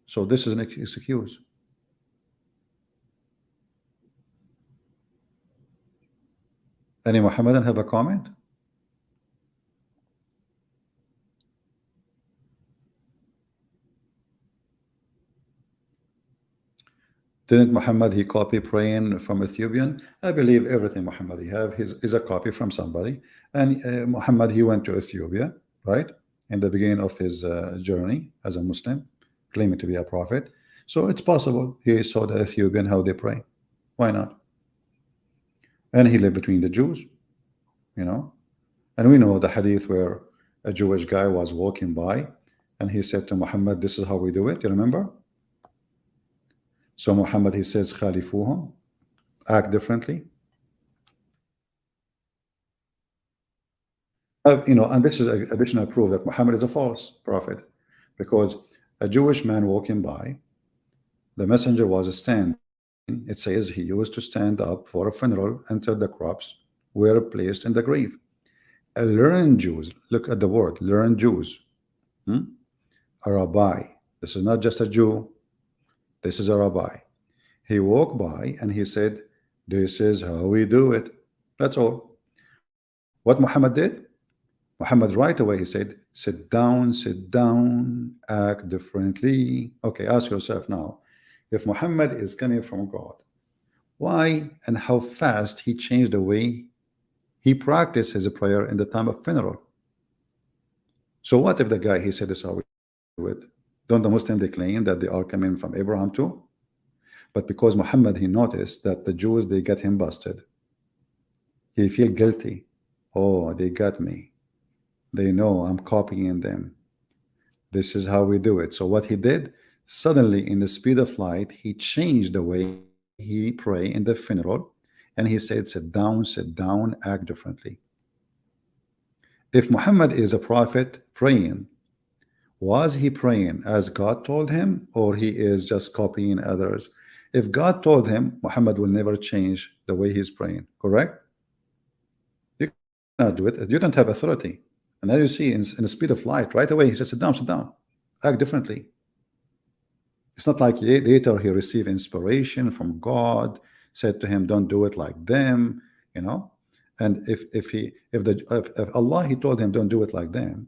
So this is an excuse. Any Muhammadan have a comment? Didn't Muhammad, he copy praying from Ethiopian? I believe everything Muhammad he have is a copy from somebody. And Muhammad, he went to Ethiopia, right? In the beginning of his journey as a Muslim, claiming to be a prophet. So it's possible he saw the Ethiopian, how they pray. Why not? And he lived between the Jews, And we know the hadith where a Jewish guy was walking by and he said to Muhammad, this is how we do it. You remember? So Muhammad, he says, khalifuhum, act differently. And this is additional proof that Muhammad is a false prophet, because a Jewish man walking by, the messenger was standing. It says he used to stand up for a funeral until the crops were placed in the grave. A learned Jews, look at the word, learned Jews, a rabbi. This is not just a Jew. This is a rabbi. He walked by and he said, this is how we do it. That's all. What Muhammad did? Muhammad right away, he said, sit down, act differently. Okay, ask yourself now, if Muhammad is coming from God, why and how fast he changed the way he practiced his prayer in the time of funeral? So what if the guy, he said, this is how we do it? Don't the Muslims, they claim that they are coming from Abraham too? But because Muhammad, he noticed that the Jews, they get him busted. He feel guilty. Oh, they got me. They know I'm copying them. This is how we do it. So what he did, suddenly in the speed of light, he changed the way he pray in the funeral. And he said, sit down, act differently. If Muhammad is a prophet praying Was he praying as God told him, or he is just copying others? If God told him, Muhammad will never change the way he's praying, correct? You cannot do it. You don't have authority. And as you see in the speed of light, right away he said, sit down, act differently. It's not like later he received inspiration from God, said to him, don't do it like them, you know. And if Allah he told him don't do it like them,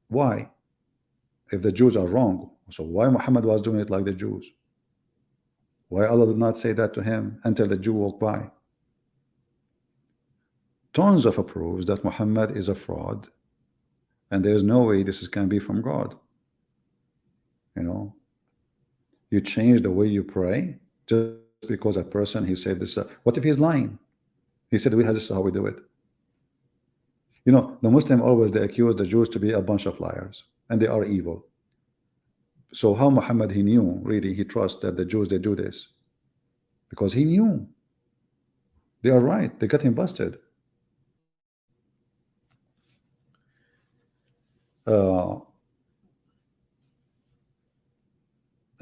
why? If the Jews are wrong, so why Muhammad was doing it like the Jews? Why Allah did not say that to him until the Jew walked by? Tons of proofs that Muhammad is a fraud, and there is no way this can be from God. You know, you change the way you pray just because a person he said this. What if he's lying? He said this is how we do it. You know, the Muslim always they accuse the Jews to be a bunch of liars, and they are evil. So how Muhammad he knew really he trusts that the Jews they do this? Because he knew they are right. They got him busted.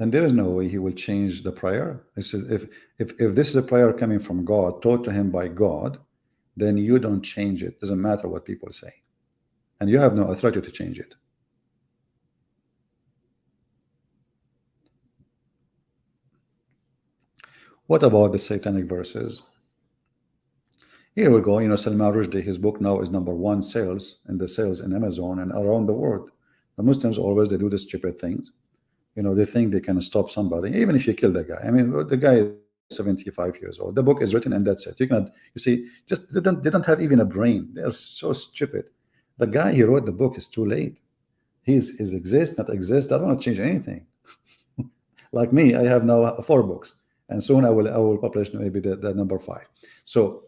And there is no way he will change the prayer. He said, if this is a prayer coming from God, taught to him by God, then you don't change it. Doesn't matter what people say, and you have no authority to change it. What about the satanic verses? Here we go. You know, Salman Rushdie, his book now is #1 sales in the sales in Amazon and around the world. The Muslims always they do the stupid things. You know, they think they can stop somebody, even if you kill the guy. I mean, the guy is 75 years old. The book is written and that's it. You cannot, you see, just they don't have even a brain. They are so stupid. The guy he wrote the book is too late. He's exist, not exist. I don't want to change anything. Like me, I have now 4 books, and soon I will publish maybe the #5. So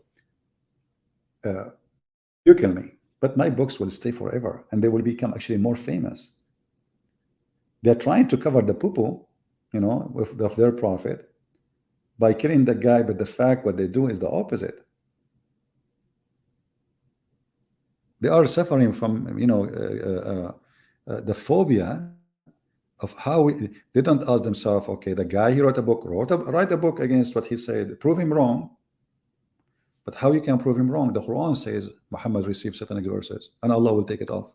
you kill me, but my books will stay forever, and they will become actually more famous. They're trying to cover the poo-poo, you know, of their prophet by killing the guy, but the fact what they do is the opposite. They are suffering from, you know, the phobia of how they don't ask themselves, okay, the guy he wrote a book, write a book against what he said, prove him wrong. But how you can prove him wrong? The Quran says Muhammad received satanic verses, and Allah will take it off.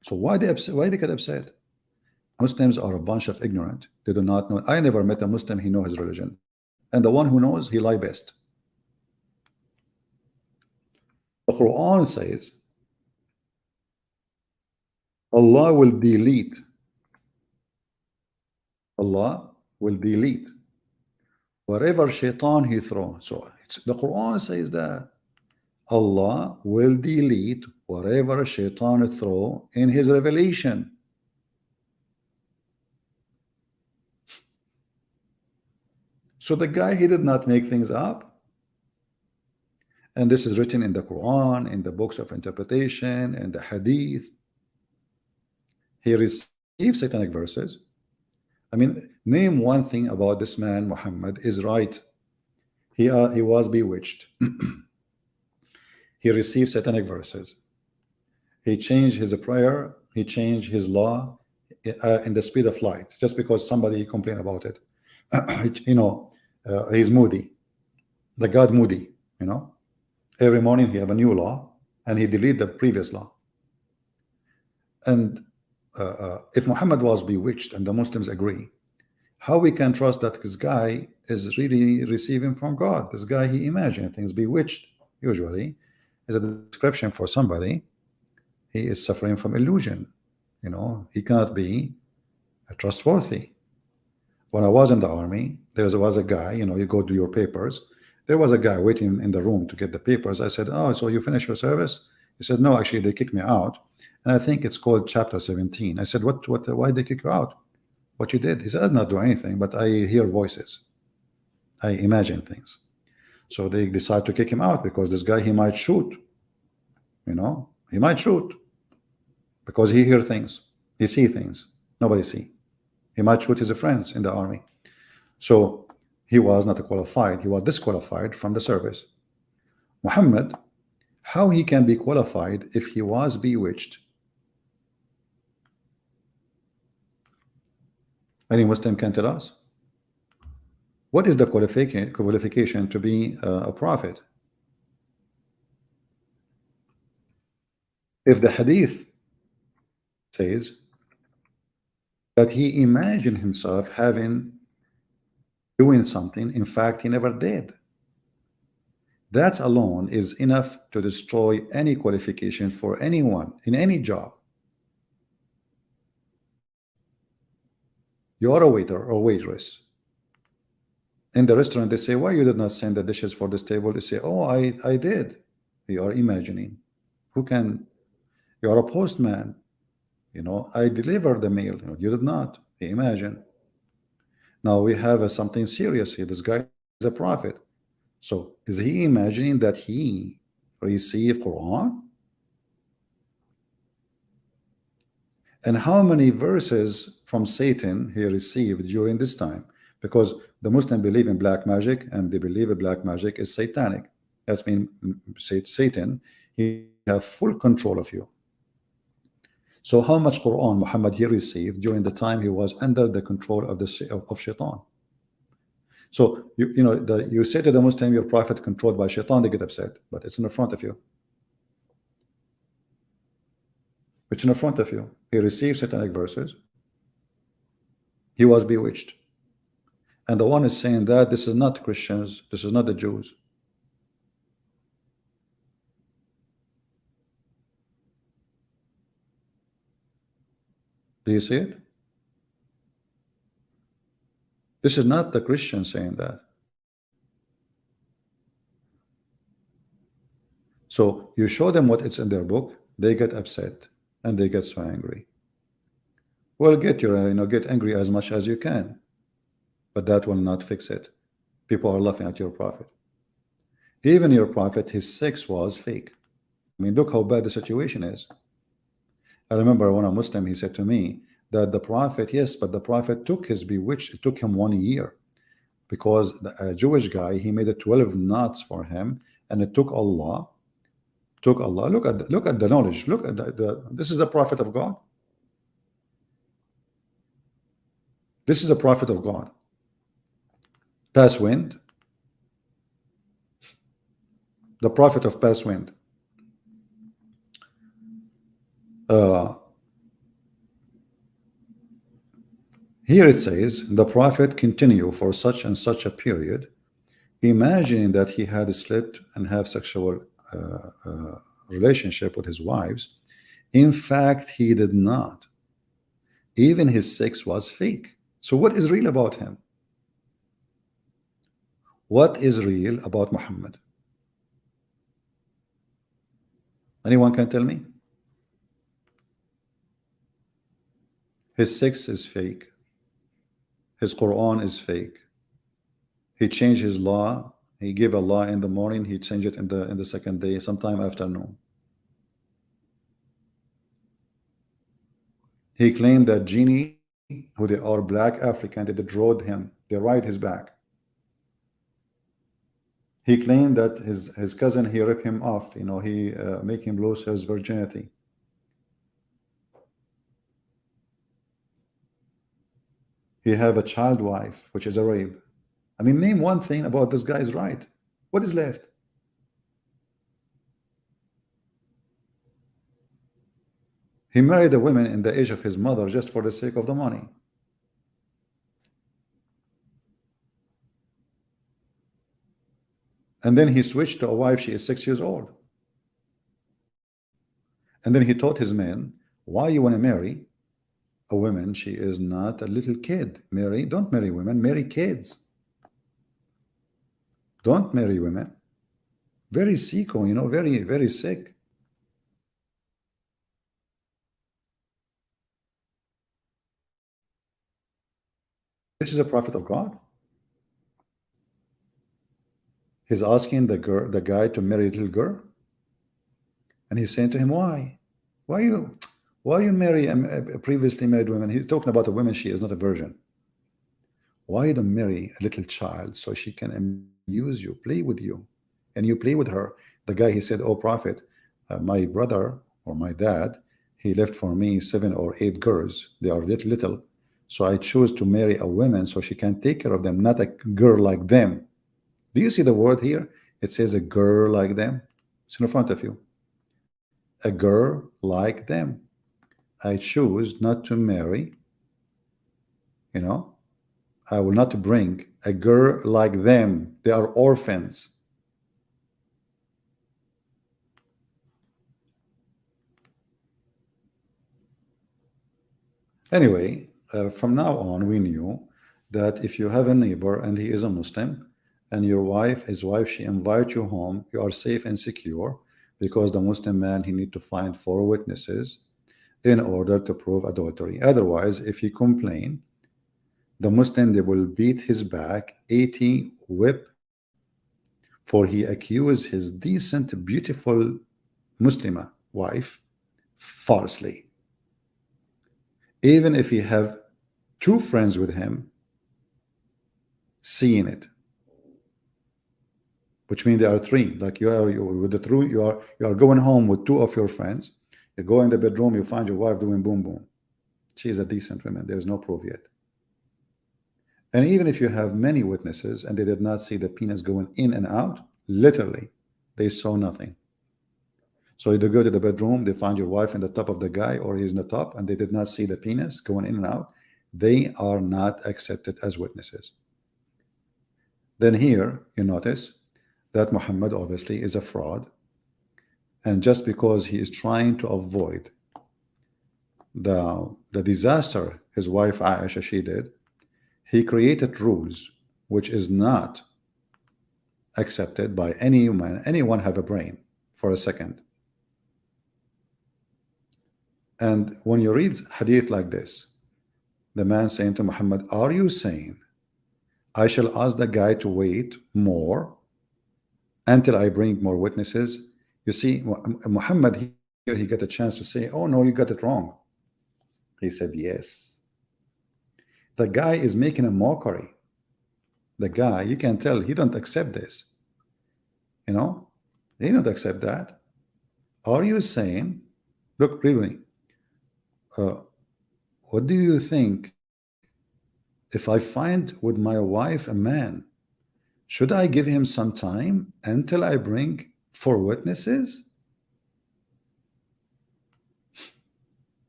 So why they upset? Why they get upset? Muslims are a bunch of ignorant. They do not know. I never met a Muslim he knows his religion, and the one who knows he lie best. The Quran says Allah will delete. Allah will delete wherever shaitan he throws. So the Quran says that Allah will delete wherever shaitan throw in his revelation. So the guy he did not make things up, and this is written in the Quran, in the books of interpretation, and the Hadith. He received satanic verses. I mean, name one thing about this man Muhammad is right. He was bewitched. He received satanic verses. He changed his prayer. He changed his law in the speed of light, just because somebody complained about it. You know, he's moody, the God moody. You know, every morning he have a new law, and he delete the previous law. And if Muhammad was bewitched, and the Muslims agree, how we can trust that this guy is really receiving from God? This guy, he imagined things. Bewitched usually is a description for somebody he is suffering from illusion. You know, he cannot be trustworthy. When I was in the army, there was a guy, you know, you go do your papers. There was a guy waiting in the room to get the papers. I said, oh, so you finished your service? He said, no, actually they kicked me out, and I think it's called chapter 17. I said, why did they kick you out? What you did? He said, I did not do anything, but I hear voices, I imagine things. So they decide to kick him out because this guy, he might shoot. You know, he might shoot because he hear things, he see things nobody see. He might shoot his friends in the army. So he was not qualified. He was disqualified from the service. Muhammad, how he can be qualified if he was bewitched? Any Muslim can tell us? What is the qualification to be a prophet? If the hadith says that he imagined himself having doing something, in fact he never did, that alone is enough to destroy any qualification for anyone in any job. You are a waiter or waitress in the restaurant, they say, why you did not send the dishes for this table? They say, oh, I did. You are imagining. Who can? You are a postman, you know, I delivered the mail. You did not. You imagine. Now we have something serious here. This guy is a prophet. So is he imagining that he received Quran? And how many verses from Satan he received during this time? Because the Muslims believe in black magic, and they believe that black magic is satanic. That's mean Satan, he have full control of you. So how much Quran Muhammad he received during the time he was under the control of Shaitan? So you say to the Muslim, your prophet controlled by Shaitan, they get upset, but it's in the front of you. It's in front of you. He received satanic verses. He was bewitched. And the one is saying that this is not Christians, this is not the Jews. Do you see it? This is not the Christian saying that. So you show them what it's in their book, they get upset and they get so angry. Well, get angry as much as you can, but that will not fix it. People are laughing at your prophet. Even your prophet, his sex was fake. I mean, look how bad the situation is. I remember when a Muslim, he said to me that the prophet, yes, but the prophet took his bewitched, it took him 1 year, because a Jewish guy, he made it 12 knots for him, and it took Allah. Look at the knowledge. Look at this is a prophet of God. This is a prophet of God. Pass wind. The prophet of pass wind. Here it says the prophet continued for such and such a period, imagining that he had slept and have sexual relationship with his wives. In fact, he did not. Even his sex was fake. So what is real about him? What is real about Muhammad? Anyone can tell me? His sex is fake. His Quran is fake. He changed his law. He gave a law in the morning. He changed it in the second day, sometime afternoon. He claimed that genie, who they are black African, they rode him. They ride his back. He claimed that his cousin, he ripped him off. He make him lose his virginity. He have a child wife, which is a rape. I mean, name one thing about this guy's right. What is left? He married a woman in the age of his mother just for the sake of the money. And then he switched to a wife, she is 6 years old. And then he taught his men, why you want to marry a woman? She is not a little kid. Don't marry women, marry kids. Don't marry women. Very sicko, very, very sick. This is a prophet of God. He's asking the guy to marry a little girl, and he's saying to him, why you marry a previously married woman? He's talking about a woman, she is not a virgin. Why you don't marry a little child so she can amuse you, play with you, and you play with her? The guy, he said, oh prophet, my brother or my dad, he left for me 7 or 8 girls. They are little. So I choose to marry a woman so she can take care of them, not a girl like them. Do you see the word here? It says a girl like them. It's in front of you. A girl like them. I choose not to marry, you know, I will not bring a girl like them. They are orphans. Anyway, from now on, we knew that if you have a neighbor and he is a Muslim, and your wife, his wife, she invites you home, you are safe and secure because the Muslim man, he need to find 4 witnesses in order to prove adultery. Otherwise, if he complain, the Muslim, they will beat his back 80 whip for he accused his decent, beautiful Muslima wife falsely. Even if he have 2 friends with him seeing it, which means there are 3. Like you with the truth, you are going home with 2 of your friends. You go in the bedroom, you find your wife doing boom boom. She is a decent woman. There is no proof yet. And even if you have many witnesses and they did not see the penis going in and out, literally, they saw nothing. So they go to the bedroom, they find your wife in the top of the guy, or he's in the top, and they did not see the penis going in and out. They are not accepted as witnesses. Then here you notice that Muhammad obviously is a fraud, and just because he is trying to avoid the disaster his wife Aisha she did, he created rules which is not accepted by anyone have a brain for a second. And when you read hadith like this, the man saying to Muhammad, are you saying I shall ask the guy to wait more until I bring more witnesses? You see, Muhammad here, he got a chance to say, oh no, you got it wrong. He said yes. The guy is making a mockery. The guy, you can tell he don't accept this. You know, he don't accept that. Are you saying, look, really, what do you think if I find with my wife a man, should I give him some time until I bring 4 witnesses?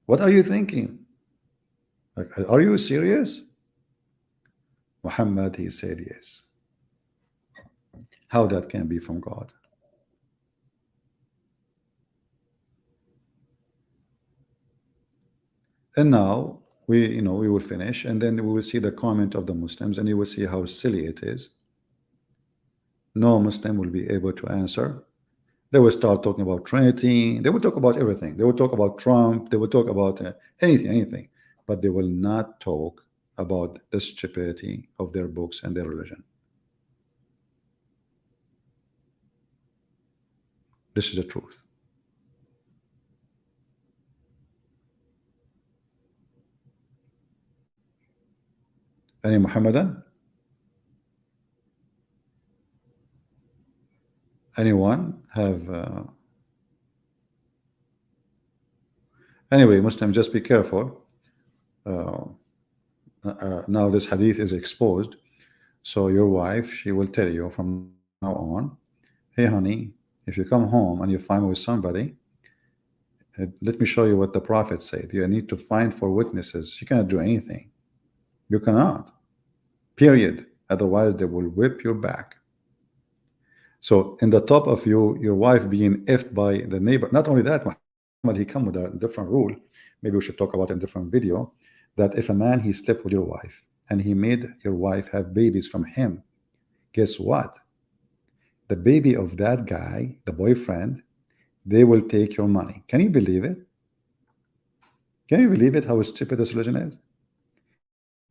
What are you thinking? Like, are you serious? Muhammad, he said yes. How that can be from God? And now we will finish, and then we will see the comment of the Muslims, and you will see how silly it is. No Muslim will be able to answer. They will start talking about Trinity. They will talk about everything. They will talk about Trump. They will talk about anything, but they will not talk about the stupidity of their books and their religion. This is the truth. Any Muhammadan? Anyone have anyway, Muslim, just be careful. Now this hadith is exposed, so your wife, she will tell you from now on, hey honey, if you come home and you find with somebody, let me show you what the Prophet said. You need to find 4 witnesses. You cannot do anything. You cannot, period. Otherwise they will whip your back. So in the top of you, your wife being effed by the neighbor. Not only that, Muhammad, he come with a different rule. Maybe we should talk about in a different video, that if a man, he slept with your wife and he made your wife have babies from him, guess what? The baby of that guy, the boyfriend, they will take your money. Can you believe it? Can you believe it, how stupid this religion is?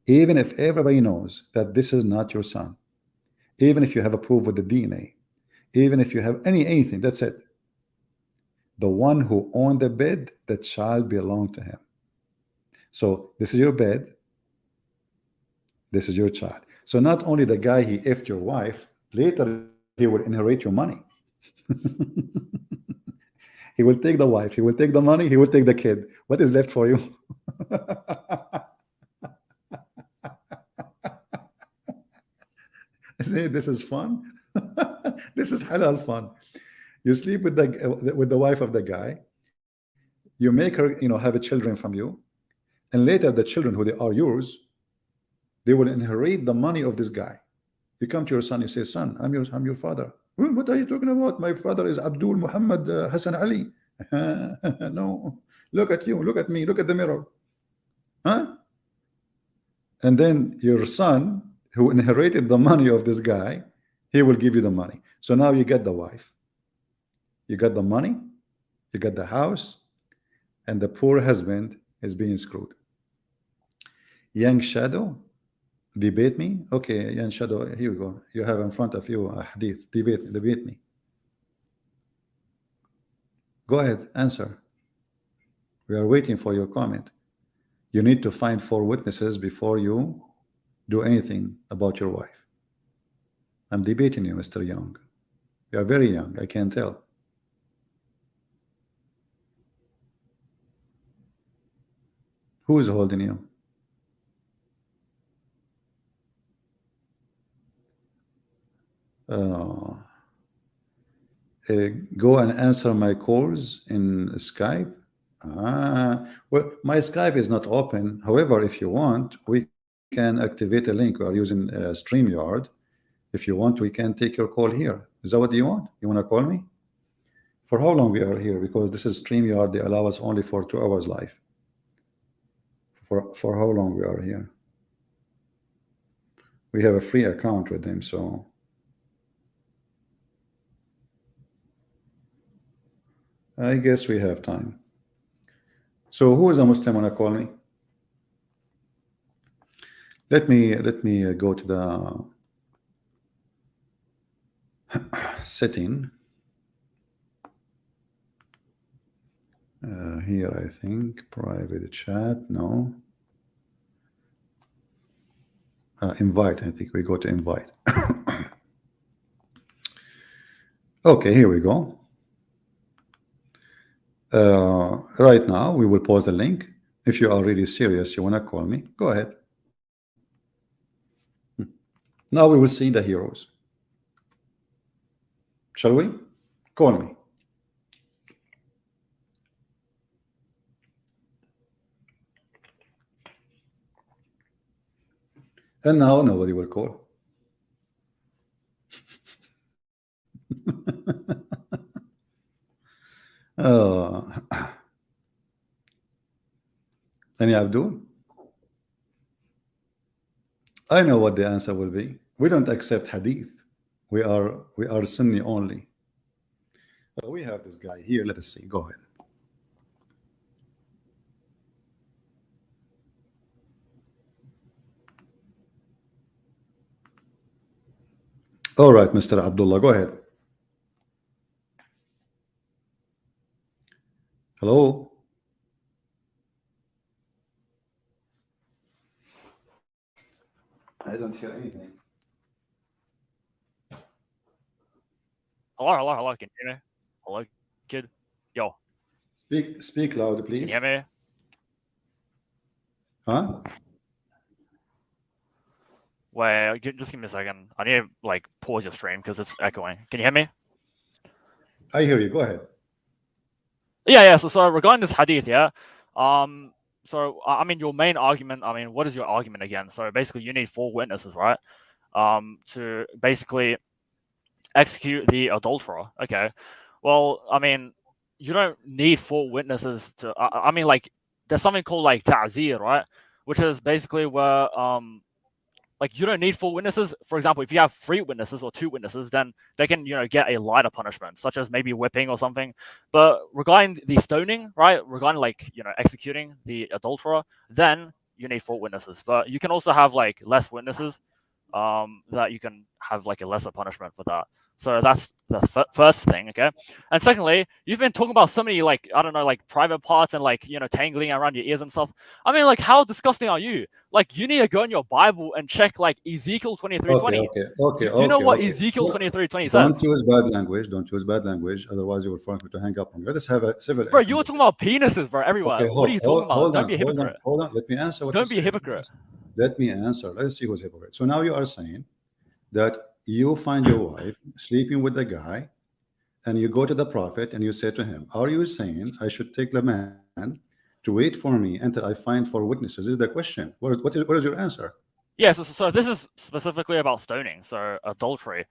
Even if everybody knows that this is not your son, even if you have a proof with the DNA, even if you have anything, that's it. The one who owned the bed, the child belonged to him. So this is your bed, this is your child. So not only the guy, he effed your wife, later he will inherit your money. He will take the wife, he will take the money, he will take the kid. What is left for you? See, this is fun. This is halal fun. You sleep with the wife of the guy. You make her, have a children from you, and later the children who they are yours, they will inherit the money of this guy. You come to your son, you say, son, I'm your father. What are you talking about? My father is Abdul Muhammad Hassan Ali. No, look at you, look at me, look at the mirror. Huh? And then your son, who inherited the money of this guy, he will give you the money. So now you get the wife, you got the money, you got the house, and the poor husband is being screwed. Young Shadow, debate me? Okay, Young Shadow, here we go. You have in front of you a hadith. Debate me. Go ahead, answer. We are waiting for your comment. You need to find 4 witnesses before you do anything about your wife. I'm debating you, Mr. Young. You are very young, I can tell. Who is holding you? Go and answer my calls in Skype. Well, my Skype is not open. However, if you want, we can activate a link. We are using StreamYard. If you want, we can take your call here. Is that what you want? You want to call me? For how long we are here? Because this is StreamYard. They allow us only for 2 hours live. For how long we are here? We have a free account with them, so I guess we have time. So who is a Muslim wanna call me? Let me go to the setting. Here, I think private chat. No. Invite. I think we go to invite. Okay, here we go. Right now, we will pause the link. If you are really serious, you want to call me, go ahead. Now we will see the heroes. Shall we? Call me. And now nobody will call. Any Abdul? I know what the answer will be. We don't accept hadith. We are Sunni only. We have this guy here. Let us see. Go ahead. All right, Mr. Abdullah, go ahead. Hello. I don't hear anything. Hello. Can you hear me? Hello, kid. Yo. Speak loud, please. Can you hear me? Huh? Wait, just give me a second. I need to like pause your stream because it's echoing. Can you hear me? I hear you. Go ahead. Yeah. So regarding this hadith, yeah. So I mean, your main argument. I mean, what is your argument again? So basically, you need 4 witnesses, right? To basically execute the adulterer. Okay. Well, I mean, you don't need 4 witnesses to. I mean, like, there's something called like ta'zir, right? Which is basically where like you don't need 4 witnesses. For example, if you have 3 witnesses or 2 witnesses, then they can, get a lighter punishment, such as maybe whipping or something. But regarding the stoning, right? Regarding like, executing the adulterer, then you need 4 witnesses. But you can also have like less witnesses, that you can have like a lesser punishment for that. So that's the first thing, okay? And secondly, you've been talking about so many, like, I don't know, like private parts and like, tangling around your ears and stuff. I mean, like, how disgusting are you? Like, you need to go in your Bible and check like Ezekiel 23:20. Okay. Do you know what Ezekiel 23:20 says? Don't use bad language. Don't use bad language. Otherwise, you will force me to hang up on you. Let us have a civil. Bro, you were talking about penises, bro, everywhere. Okay, what are you talking about? Don't be a hypocrite. Hold on. Let me answer. Don't be a hypocrite. Let me answer. Let's see who's hypocrite. So now you are saying that you find your wife sleeping with the guy, and you go to the Prophet and you say to him, are you saying I should take the man to wait for me until I find four witnesses? This is the question. What is your answer? Yeah, so this is specifically about stoning, so adultery.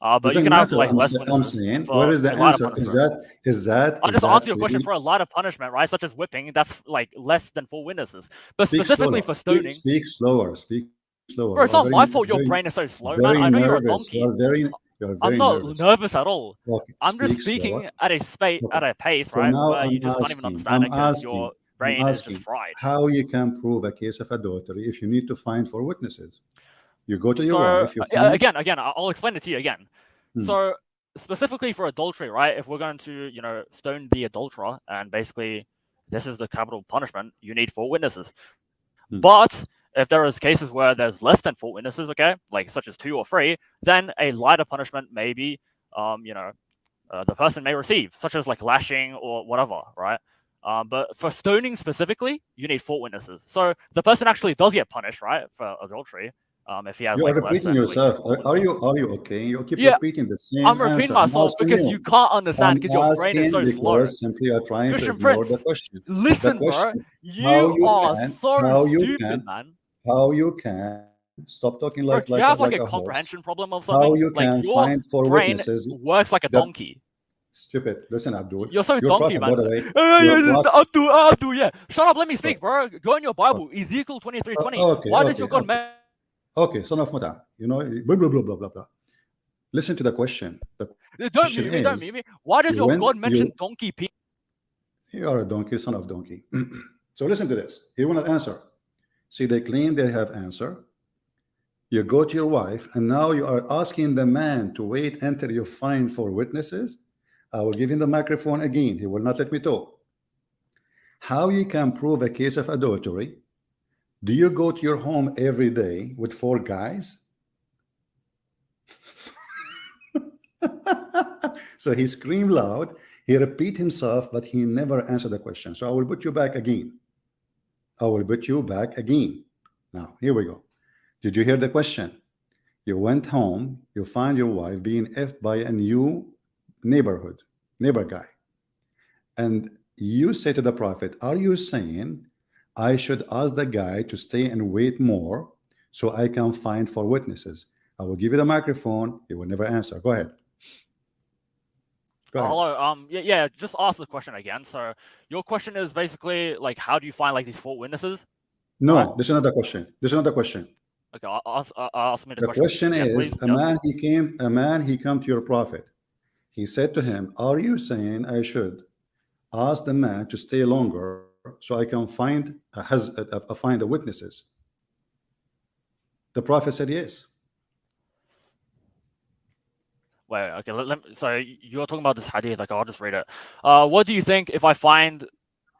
But you Doesn't can have matter. like less I'm witnesses saying, where for is the a lighter answer? Is punishment. that is that I'll is just that answer your question for a lighter punishment, right? Such as whipping. That's like less than 4 witnesses. But speak slower? specifically for stoning, Speak slower. Speak slower. You are bro, it's very not my fault very your brain is so slow, very man. I know you're a nervous. donkey. You are I'm very not nervous. nervous at all. Okay, I'm just speak slower. speaking at Okay. a pace, So right, now where you just can't even understand it because your I'm brain is just asking fried. how you can prove a case of adultery if you need to find four witnesses. You go to your So wife, you find. again, I'll explain it to you again. Hmm, So specifically for adultery, right? If we're going to, stone the adulterer, and basically this is the capital punishment, you need 4 witnesses. hmm. But if there is cases where there's less than 4 witnesses, okay, like such as 2 or 3, then a lighter punishment may be, the person may receive, such as like lashing or whatever, right? But for stoning specifically, you need 4 witnesses. So the person actually does get punished, right, for adultery, if he has You are like less repeating than like yourself. four witnesses. Are you okay? You keep Yeah, repeating the I'm same repeating answer. I'm myself asking because you. you can't understand I'm because your brain is asking so slow. because simply you are trying to Christian ignore Prince, the question. The listen, bro. question, how You you are can, so how you stupid, can, man. how you can stop talking Bro, do you have like like a a horse. comprehension problem or How something? you Like can your find four brain witnesses. works like a The donkey. stupid. Listen, Abdul. You're so Your donkey, prophet, by man. the way. Your Yeah, prophet. Abdul, yeah. Shut up, let me Sorry. speak, bro. Go in your Bible, Ezekiel 23:20. Okay, Why does okay, your God okay. Okay, son of Muta. You know, blah blah blah blah blah blah. Listen to the question. The question don't mute me, is, don't mute me. Why does your God mention you donkey people? you are a donkey, son of donkey. So listen to this. He will not answer. See, they claim they have answer. You go to your wife, and now you are asking the man to wait until you find four witnesses. I will give him the microphone again. He will not let me talk. How you can prove a case of adultery? Do you go to your home every day with four guys? So he screamed loud, he repeat himself, but he never answered the question. So I will put you back again. I will put you back again. Now, here we go. Did you hear the question? You went home, you find your wife being effed by a new neighbor guy. And you say to the Prophet, are you saying I should ask the guy to stay and wait more so I can find four witnesses? I will give you the microphone. He will never answer. Go ahead. Go ahead. Hello. Yeah. Just ask the question again. So your question is basically like, how do you find like these 4 witnesses? No, Right? this is another question. This is another question. Okay, ask me the The question again, is, please. Yeah. a man he come to your Prophet. He said to him, are you saying I should ask the man to stay longer so I can find the witnesses? The Prophet said yes. Wait. Okay. So you're talking about this hadith. Like, I'll just read it. What do you think if I find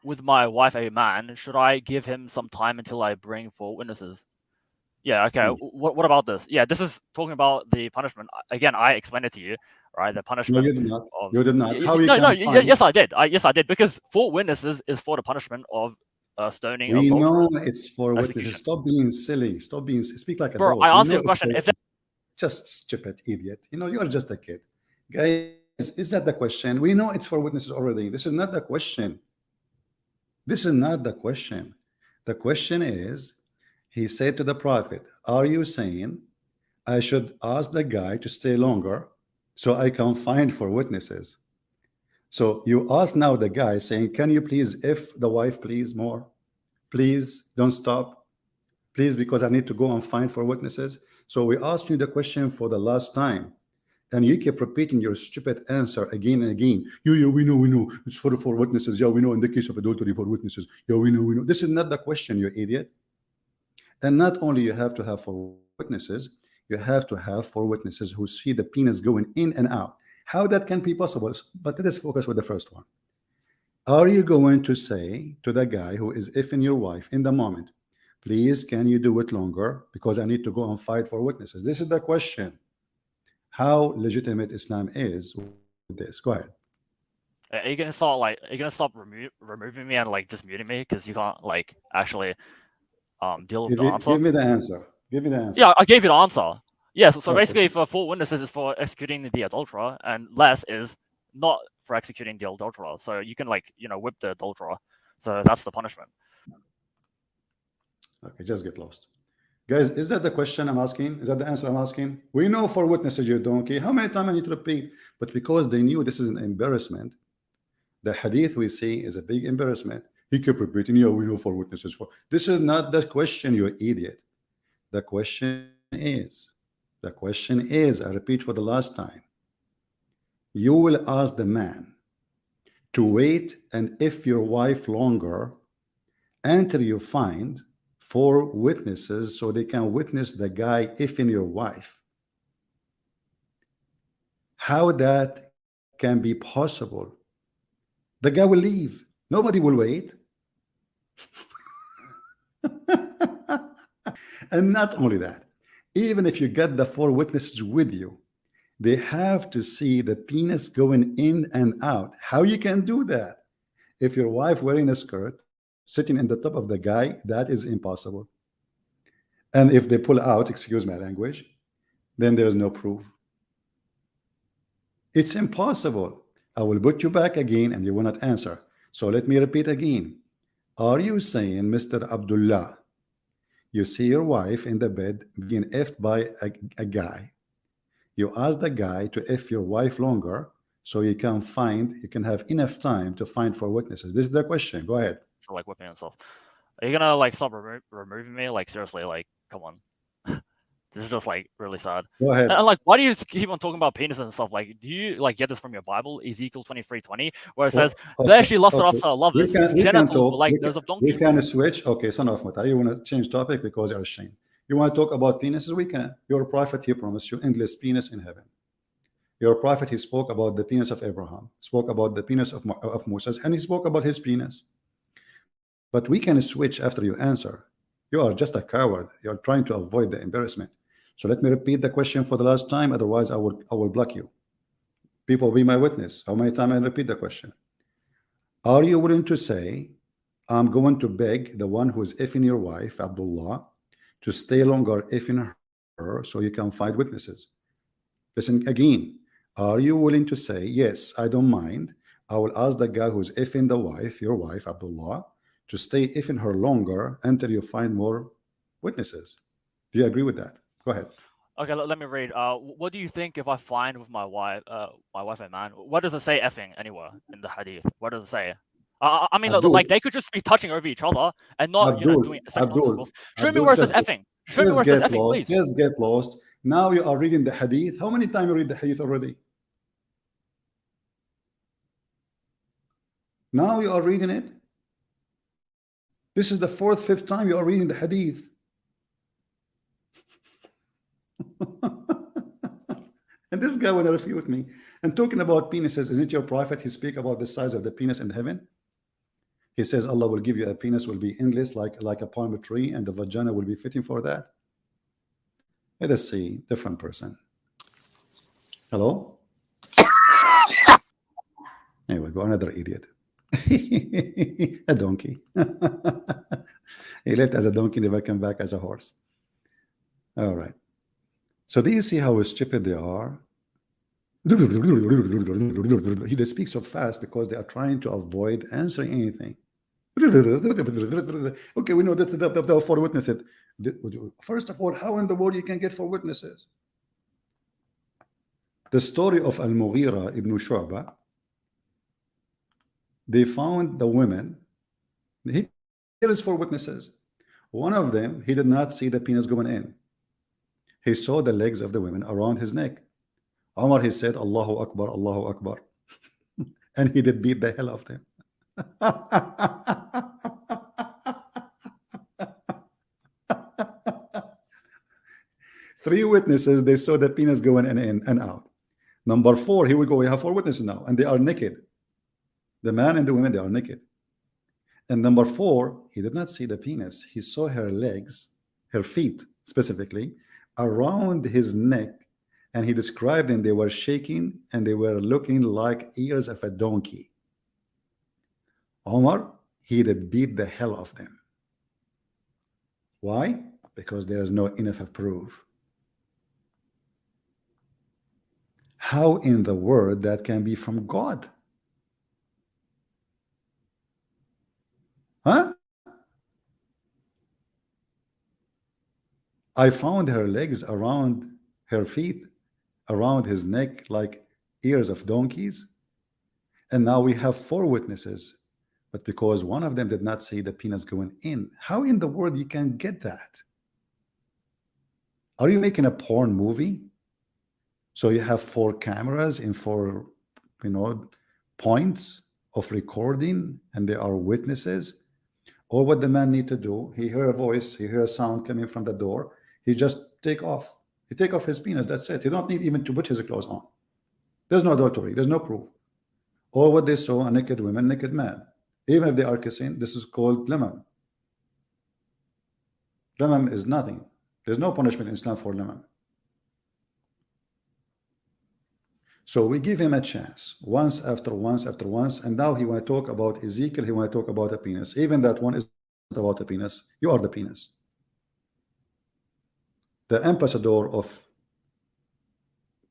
with my wife a man? Should I give him some time until I bring 4 witnesses? Yeah. Okay. What about this? Yeah. This is talking about the punishment. Again, I explained it to you, right? The No, punishment you did not. of You did not. How you no. can find? Yes, I did. Yes, I did, because 4 witnesses is for the punishment of stoning, We know adulterers, it's for witnesses. execution. Stop being silly. Stop being. Speak like Bro, adult. I We answer know your it's question. for If they just stupid idiot. You know, you are just a kid. Guys, is that the question? We know it's for witnesses already. This is not the question. This is not the question. The question is, he said to the Prophet, are you saying I should ask the guy to stay longer so I can find four witnesses? So you ask now the guy saying, can you please, if the wife, please more, please don't stop, please, because I need to go and find four witnesses. So we asked you the question for the last time, and you keep repeating your stupid answer again and again. Yeah, we know. It's for the four witnesses. Yeah, we know in the case of adultery, four witnesses. Yeah, we know. This is not the question, you idiot. And not only you have to have four witnesses, you have to have four witnesses who see the penis going in and out. How that can be possible? But let us focus with the first one. Are you going to say to the guy who is effing your wife in the moment, please, can you do it longer because I need to go and fight for witnesses? This is the question. How legitimate Islam is with this. Go ahead. are you gonna stop removing me and like just muting me because you can't like actually deal with the answer? Give me the answer. Give me the answer. Yeah, I gave you the answer. Yeah, so Okay. basically, for 4 witnesses is for executing the adulterer, and less is not for executing the adulterer. So you can, like, whip the adulterer. So that's the punishment. Okay, just get lost. Guys, is that the question I'm asking? Is that the answer I'm asking? We know 4 witnesses, you donkey. How many times I need to repeat? But because they knew this is an embarrassment, the hadith we see is a big embarrassment. He kept repeating, yeah, we know 4 witnesses. This is not the question, you idiot. The question is, I repeat for the last time, you will ask the man to wait, and if your wife longer until you find 4 witnesses so they can witness the guy if in your wife. How that can be possible? The guy will leave, nobody will wait. And not only that, even if you get the 4 witnesses with you, they have to see the penis going in and out. How you can do that? If your wife wearing a skirt sitting in the top of the guy, that is impossible. And if they pull out, excuse my language, then there is no proof. It's impossible. I will put you back again and you will not answer. So let me repeat again. Are you saying, Mr. Abdullah, you see your wife in the bed being effed by a guy? You ask the guy to F your wife longer so you can have enough time to find 4 witnesses. This is the question. Go ahead. For, like, whipping himself. Are you gonna, like, stop removing me? Like, seriously, like, come on. This is just, like, really sad. Go ahead. And, like, why do you keep on talking about penis and stuff? Like, do you, like, get this from your Bible, Ezekiel 23:20, where it says, "There she lusted after her lovers, whose genitals were like those of We donkeys"? can switch. Okay, son of Mata, you want to change topic because you're ashamed. You want to talk about penises? We can. Your prophet, he promised you endless penis in heaven. Your prophet, he spoke about the penis of Abraham, spoke about the penis of Moses, and he spoke about his penis. But we can switch after you answer. You are just a coward. You are trying to avoid the embarrassment. So let me repeat the question for the last time. Otherwise, I will block you. People be my witness. How many times I repeat the question? Are you willing to say, I'm going to beg the one who is effing your wife, Abdullah, to stay longer effing her so you can find witnesses? Listen again. Are you willing to say, yes, I don't mind. I will ask the guy who's effing the wife, your wife, Abdullah, to stay effing her longer until you find more witnesses? Do you agree with that? Go ahead. Okay, let me read. What do you think if I find with my wife a man? What does it say effing anywhere in the hadith? What does it say? I mean, Abdul, like, they could just be touching over each other and not, doing sexual intercourse. Show me where it says effing. Show me where it says effing, please. Just get lost. Now you are reading the hadith. How many times you read the hadith already? Now you are reading it. This is the 4th, 5th time you are reading the hadith. And this guy will refute me. And talking about penises, isn't your prophet? He speak about the size of the penis in heaven. He says Allah will give you a penis will be endless like a palm tree, and the vagina will be fitting for that. Let us see, different person. Hello? Anyway, go another idiot. A donkey. He left as a donkey, never came back as a horse. All right. So do you see how stupid they are? They speak so fast because they are trying to avoid answering anything. Okay, we know that there are 4 witnesses. First of all, how in the world you can get 4 witnesses? The story of Al-Mughira ibn Shu'bah, they found the women. Here is 4 witnesses. One of them, he did not see the penis going in. He saw the legs of the women around his neck. Omar, he said, Allahu Akbar, Allahu Akbar. And he did beat the hell of them. 3 witnesses, they saw the penis going in and out. Number 4, here we go. We have 4 witnesses now, and they are naked. The man and the women, they are naked. And number 4, he did not see the penis. He saw her legs, her feet specifically, around his neck, and he described them. They were shaking and they were looking like ears of a donkey. Omar, he did beat the hell of them. Why? Because there is no enough proof. How in the world that can be from God? Huh? I found her legs around her feet, around his neck, like ears of donkeys. And now we have 4 witnesses. But because one of them did not see the penis going in, how in the world you can get that? Are you making a porn movie? So you have 4 cameras in 4, points of recording, and they are witnesses. Or what the man need to do, he hear a voice, he hear a sound coming from the door, he just take off. He take off his penis, that's it. He don't need even to put his clothes on. There's no adultery, there's no proof. Or what they saw, a naked woman, naked man. Even if they are kissing, this is called lemam. Lemam is nothing. There's no punishment in Islam for lemam. So we give him a chance, once after once after once, and now he want to talk about Ezekiel, he want to talk about a penis. Even that one is about a penis. You are the penis. The ambassador of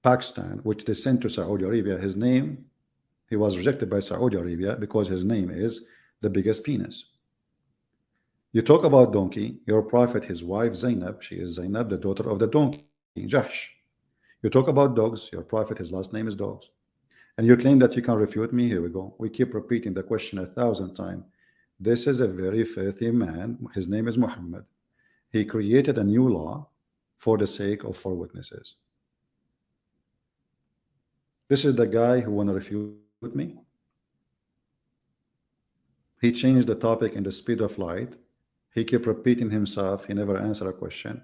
Pakistan, which they sent to Saudi Arabia, his name, he was rejected by Saudi Arabia because his name is the biggest penis. You talk about donkey, your prophet, his wife Zainab, she is Zainab, the daughter of the donkey, Jahsh. You talk about dogs, your prophet, his last name is dogs. And you claim that you can refute me. Here we go. We keep repeating the question 1,000 times. This is a very filthy man. His name is Muhammad. He created a new law for the sake of 4 witnesses. This is the guy who want to refute me. He changed the topic in the speed of light. He kept repeating himself. He never answered a question.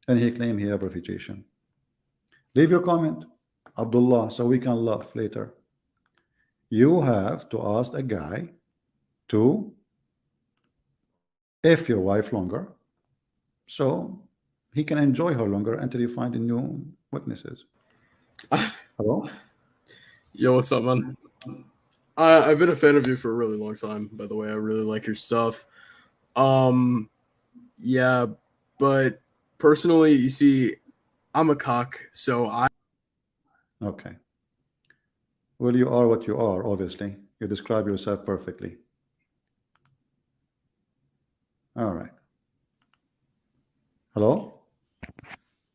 And he claimed he have refutation. Leave your comment, Abdullah, so we can laugh later. You have to ask a guy to F your wife longer so he can enjoy her longer until you find new witnesses. Hello? Yo, what's up, man? I've been a fan of you for a really long time, by the way. I really like your stuff. Yeah, but personally, you see, I'm a cock, so I... Okay. Well, you are what you are, obviously. You describe yourself perfectly. All right. Hello?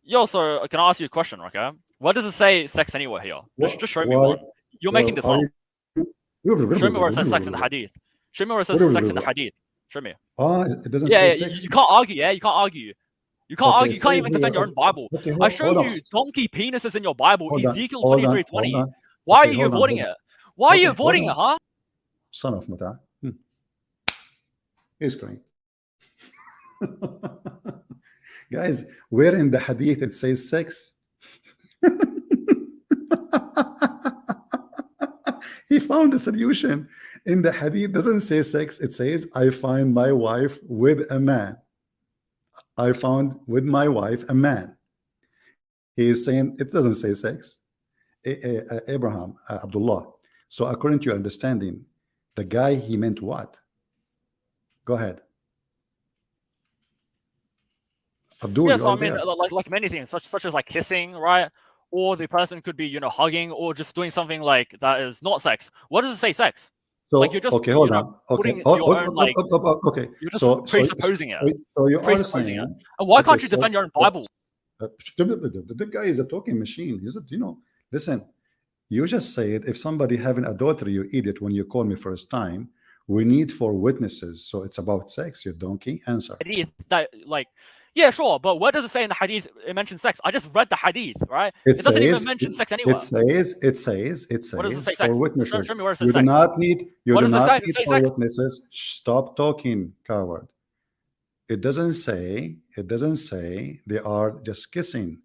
Yo, so can I ask you a question, okay? What does it say sex anywhere here? Just show me one. You're making this up. Show me where it says sex in the hadith. Show me where it says sex in the hadith. Show me. It doesn't say sex. You can't argue, yeah? You can't argue. You can't argue. You can't even defend your own Bible. Okay, I showed you donkey penises in your Bible, Ezekiel 23:20. Why are you avoiding it? Why are you avoiding it, huh? Son of Mata. He's crying. Guys, where in the hadith it says sex? He found a solution. In the hadith, it doesn't say sex, it says, I find my wife with a man. I found with my wife a man. He is saying it doesn't say sex. Abraham, Abdullah. So according to your understanding, the guy, he meant what? Go ahead. Abdul, yeah, so I mean, like many things, such as like kissing, right? Or the person could be, hugging, or just doing something like that is not sex. What does it say sex? So, like you're just okay, hold on. Okay, okay. You're just presupposing it. So you are saying, and why can't you defend your own Bible? The guy is a talking machine. Is it? Listen. You just said if somebody having adultery, you idiot. When you call me first time, we need 4 witnesses. So it's about sex. You donkey. Answer. Yeah, sure, but what does it say in the hadith? It mentions sex. I just read the hadith, right? It doesn't even mention sex anywhere. It says what does it say, 4 witnesses. Show me where it says you sex. do not need 4 sex? witnesses. Stop talking, coward. It doesn't say they are just kissing.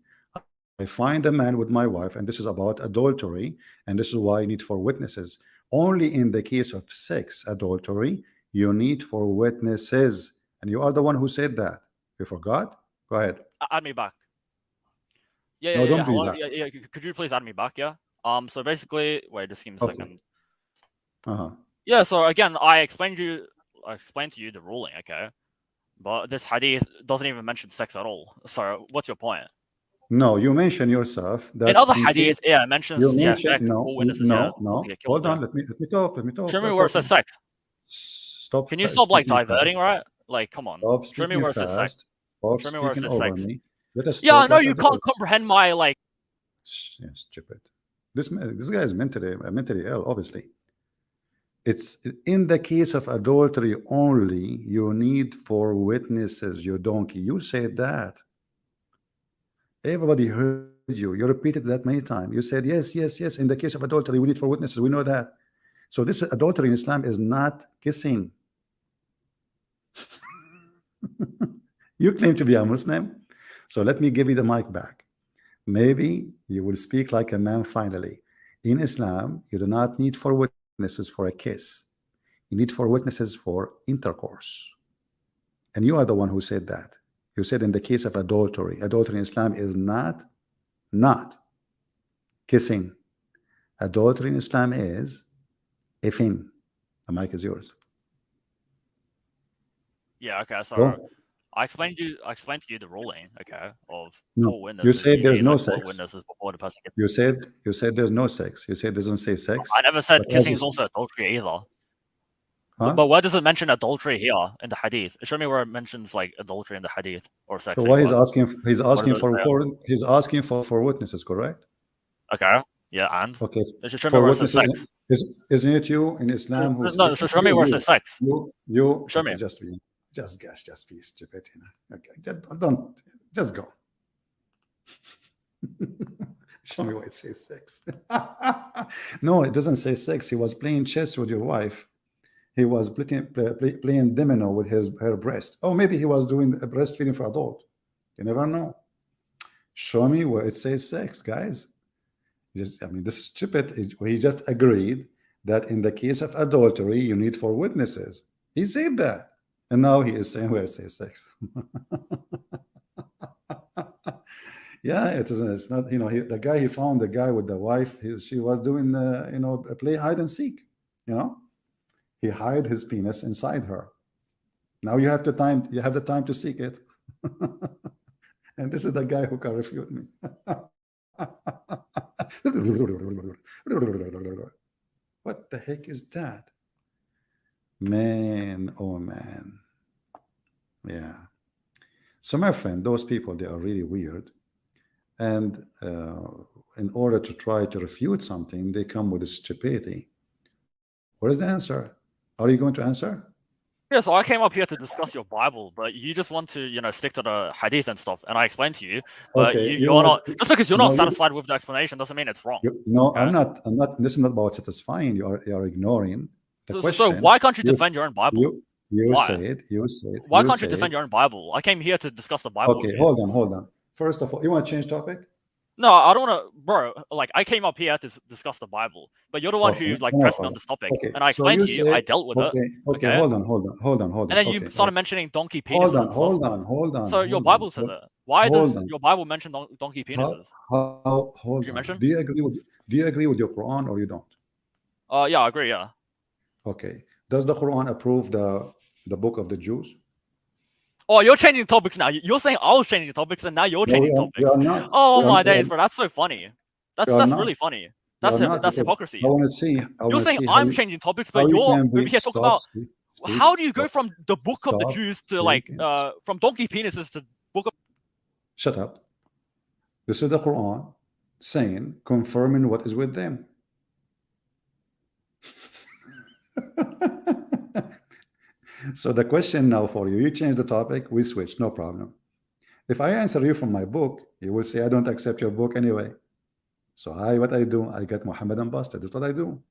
I find a man with my wife, and this is about adultery, and this is why I need 4 witnesses. Only in the case of sex, adultery, you need 4 witnesses, and you are the one who said that. You forgot? Go ahead. Add me back. No, don't be back. Yeah. Could you please add me back? Yeah. So basically, wait, just give me a second. Yeah. So again, I explained to you the ruling. Okay. But this hadith doesn't even mention sex at all. So what's your point? No, you mentioned yourself that in other in hadiths, case yeah, it mentions you mentioned sex, no, four witnesses, yeah, no. to get killed. Hold on, let me talk. Let me talk. Show me We're where it says talking. sex. Stop. Can you stop like speaking diverting, fast. right? Like, come on. Stop Show me speaking where it says sex. fast. Stop Show me where it speaking says over sex. me. Let us Yeah, I talk know like you can't comprehend my like. Yeah, stupid. This guy is mentally ill. Obviously, it's in the case of adultery only. You need 4 witnesses. You donkey. You said that. Everybody heard you. You repeated that many times. You said yes, yes, yes. In the case of adultery, we need 4 witnesses. We know that. So this adultery in Islam is not kissing. You claim to be a Muslim, so let me give you the mic back. Maybe you will speak like a man finally. In Islam, you do not need 4 witnesses for a kiss. You need 4 witnesses for intercourse. And you are the one who said that. You said in the case of adultery in Islam is not kissing. Adultery in Islam is ifin. The mic is yours. Yeah, okay. So Go. I explained to you the ruling, okay, of No, 4 witnesses. you said there's need, no like, 4 sex. witnesses before the person gets. You said there's no sex. You said it doesn't say sex. I never said but kissing is also adultery either. Huh? But why does it mention adultery here in the hadith? Show me where it mentions like adultery in the hadith or sex. So why he's asking? He's asking it for 4 witnesses, correct? Okay. Yeah, and Okay. show me 4 where it says witnesses. sex. Isn't it you in Islam who's No, show me where it says sex. You Show okay, me. just be stupid, you know. Okay, just go. Show me why it says sex. No, it doesn't say sex. He was playing chess with your wife. He was playing domino with her breast. Oh, maybe he was doing a breastfeeding for adult. You never know. Show me where it says sex, guys. I mean, this is stupid. He just agreed that in the case of adultery, you need 4 witnesses. He said that. And now he is saying where it says sex. Yeah, it isn't. It's not, you know, the guy, he found the guy with the wife. She was doing, you know, play hide and seek, you know. He hid his penis inside her. Now you have the time to seek it. And this is the guy who can refute me. What the heck is that? Man, oh man. Yeah. So my friend, those people, they are really weird. And in order to try to refute something, they come with this stupidity. What is the answer? Are you going to answer? Yeah, so I came up here to discuss your Bible, but you just want to, you know, stick to the hadith and stuff, and I explained to you, but Okay, you're not, just because you're not satisfied with the explanation doesn't mean it's wrong. No, okay? I'm not. This is not about satisfying. You are ignoring the question. So why can't you defend your own Bible? You why? said. Why can't you defend your own Bible? I came here to discuss the Bible. Okay, hold on. First of all, you want to change topic? No, I don't want to, bro. Like, I came up here to discuss the Bible, but you're the one who like pressed me on this topic, and I explained to you. I dealt with it. Okay, hold on. And then you started mentioning donkey penises. Hold on. So your Bible says it. Why does your Bible mention donkey penises? Hold on. Do you agree with your Quran or you don't? Yeah, I agree. Yeah. Okay. Does the Quran approve the book of the Jews? Oh, you're changing topics now. You're saying I was changing topics, and now you're changing topics. Oh my days, bro! That's so funny. That's really funny. That's hypocrisy. I want to see. You're saying I'm changing topics, but you're over here talking about how do you go from the book of the Jews to like from donkey penises to book of. Shut up. This is the Quran saying, confirming what is with them. So the question now for you change the topic, we switch, no problem. If I answer you from my book, you will say I don't accept your book anyway. So what I do, I get Muhammadan busted. That's what I do.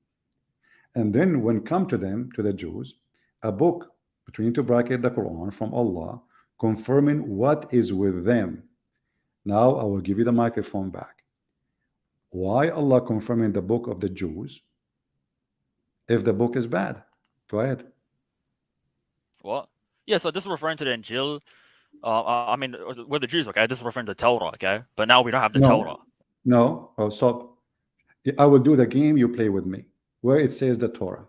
And then when come to them, to the Jews, a book between two brackets the Quran from Allah, confirming what is with them. Now I will give you the microphone back. Why Allah confirming the book of the Jews if the book is bad? Go ahead. What? Yeah, so this is referring to the Injil. I mean, we're the Jews, okay? This is referring to Torah, okay? But now we don't have the Torah. No. Oh, so I will do the game you play with me, where it says the Torah.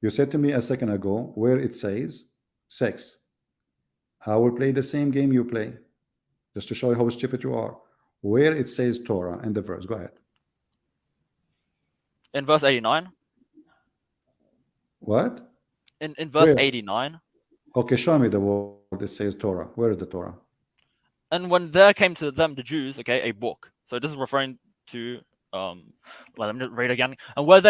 You said to me a second ago where it says sex. I will play the same game you play. just to show you how stupid you are. Where it says Torah in the verse. Go ahead. In verse 89. What? In verse Where? 89. Okay, show me the word that says Torah. Where is the Torah? And when there came to them, the Jews, okay, a book. So this is referring to well, let me read again. And when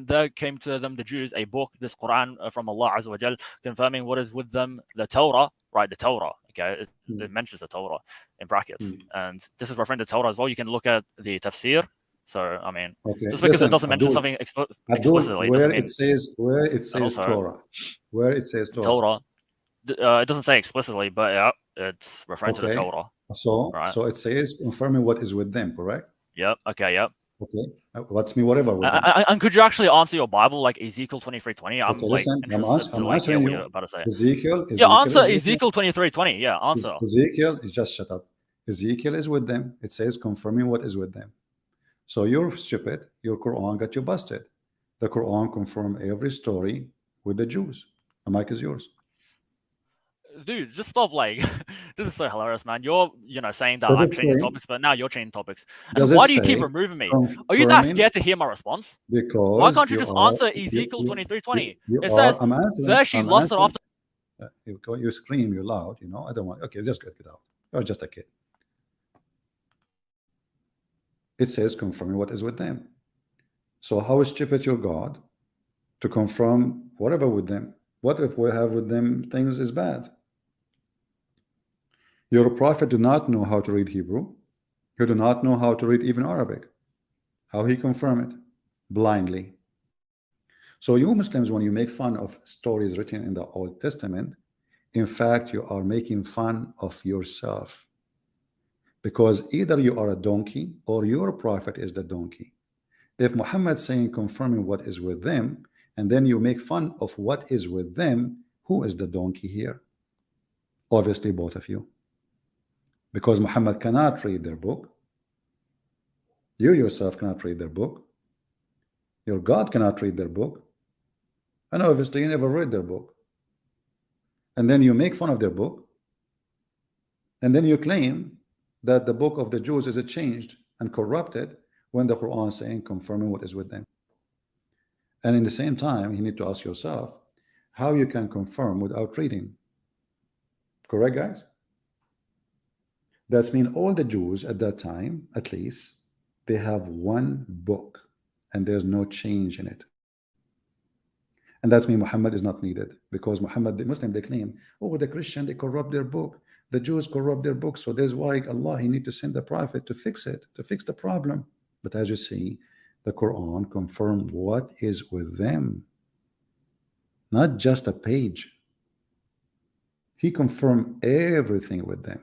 there came to them, the Jews, a book, this Quran from Allah Azza wa Jal, confirming what is with them, the Torah, right? The Torah, okay, it mentions the Torah in brackets, and this is referring to Torah as well. You can look at the tafsir. So I mean, okay, just because listen, it doesn't mention Abdul, something Abdul, explicitly, where doesn't mean it says Torah, where it says Torah. It doesn't say explicitly, but yeah, it's referring to the Torah. So, right? So it says confirming what is with them, correct? Yep. Okay. Yep. Okay. What's me whatever with them? And could you actually answer your Bible like Ezekiel 23:20? I'm okay, like listen, interested to like hear what you're about to say. Ezekiel yeah, answer Ezekiel 23:20. Yeah, answer. Ezekiel is just shut up. Ezekiel is with them. It says confirming what is with them. So you're stupid. Your Quran got you busted. The Quran confirmed every story with the Jews. The mic is yours. Dude, just stop. Like, this is so hilarious, man. You're, saying that I'm changing topics, but now you're changing topics. And why do you keep removing me? Are you that scared to hear my response? Because why can't you just answer Ezekiel 23:20? It says, there she lusted after. You scream, you loud, I don't want. Okay, just get out. You're just a kid. It says confirming what is with them. So how stupid your God to confirm whatever with them? What if we have with them things is bad? Your prophet do not know how to read Hebrew. He do not know how to read even Arabic. How he confirm it? Blindly. So you Muslims, when you make fun of stories written in the Old Testament, in fact, you are making fun of yourself. Because either you are a donkey or your prophet is the donkey. If Muhammad saying confirming what is with them, and then you make fun of what is with them, who is the donkey here? Obviously both of you. Because Muhammad cannot read their book. You yourself cannot read their book. Your God cannot read their book. And obviously you never read their book. And then you make fun of their book. And then you claim that the book of the Jews is changed and corrupted when the Quran is saying confirming what is with them. And in the same time, you need to ask yourself how you can confirm without reading. Correct, guys? That's mean all the Jews at that time, at least, they have one book and there's no change in it. And that's mean Muhammad is not needed, because Muhammad, the Muslim, they claim, oh, the Christian, they corrupt their book. The Jews corrupt their book. So that's why Allah, he need to send a prophet to fix it, to fix the problem. But as you see, the Quran confirmed what is with them. Not just a page. He confirmed everything with them.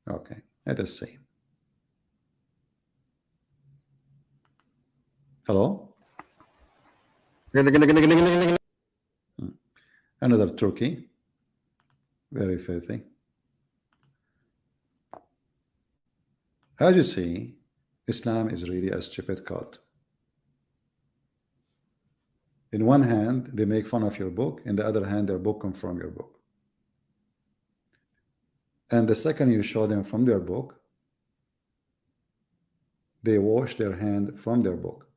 Okay, let us see. Hello? Another Turkey. Very filthy. As you see, Islam is really a stupid cult. In one hand, they make fun of your book. In the other hand, their book confirm your book. And the second you show them from their book, they wash their hand from their book.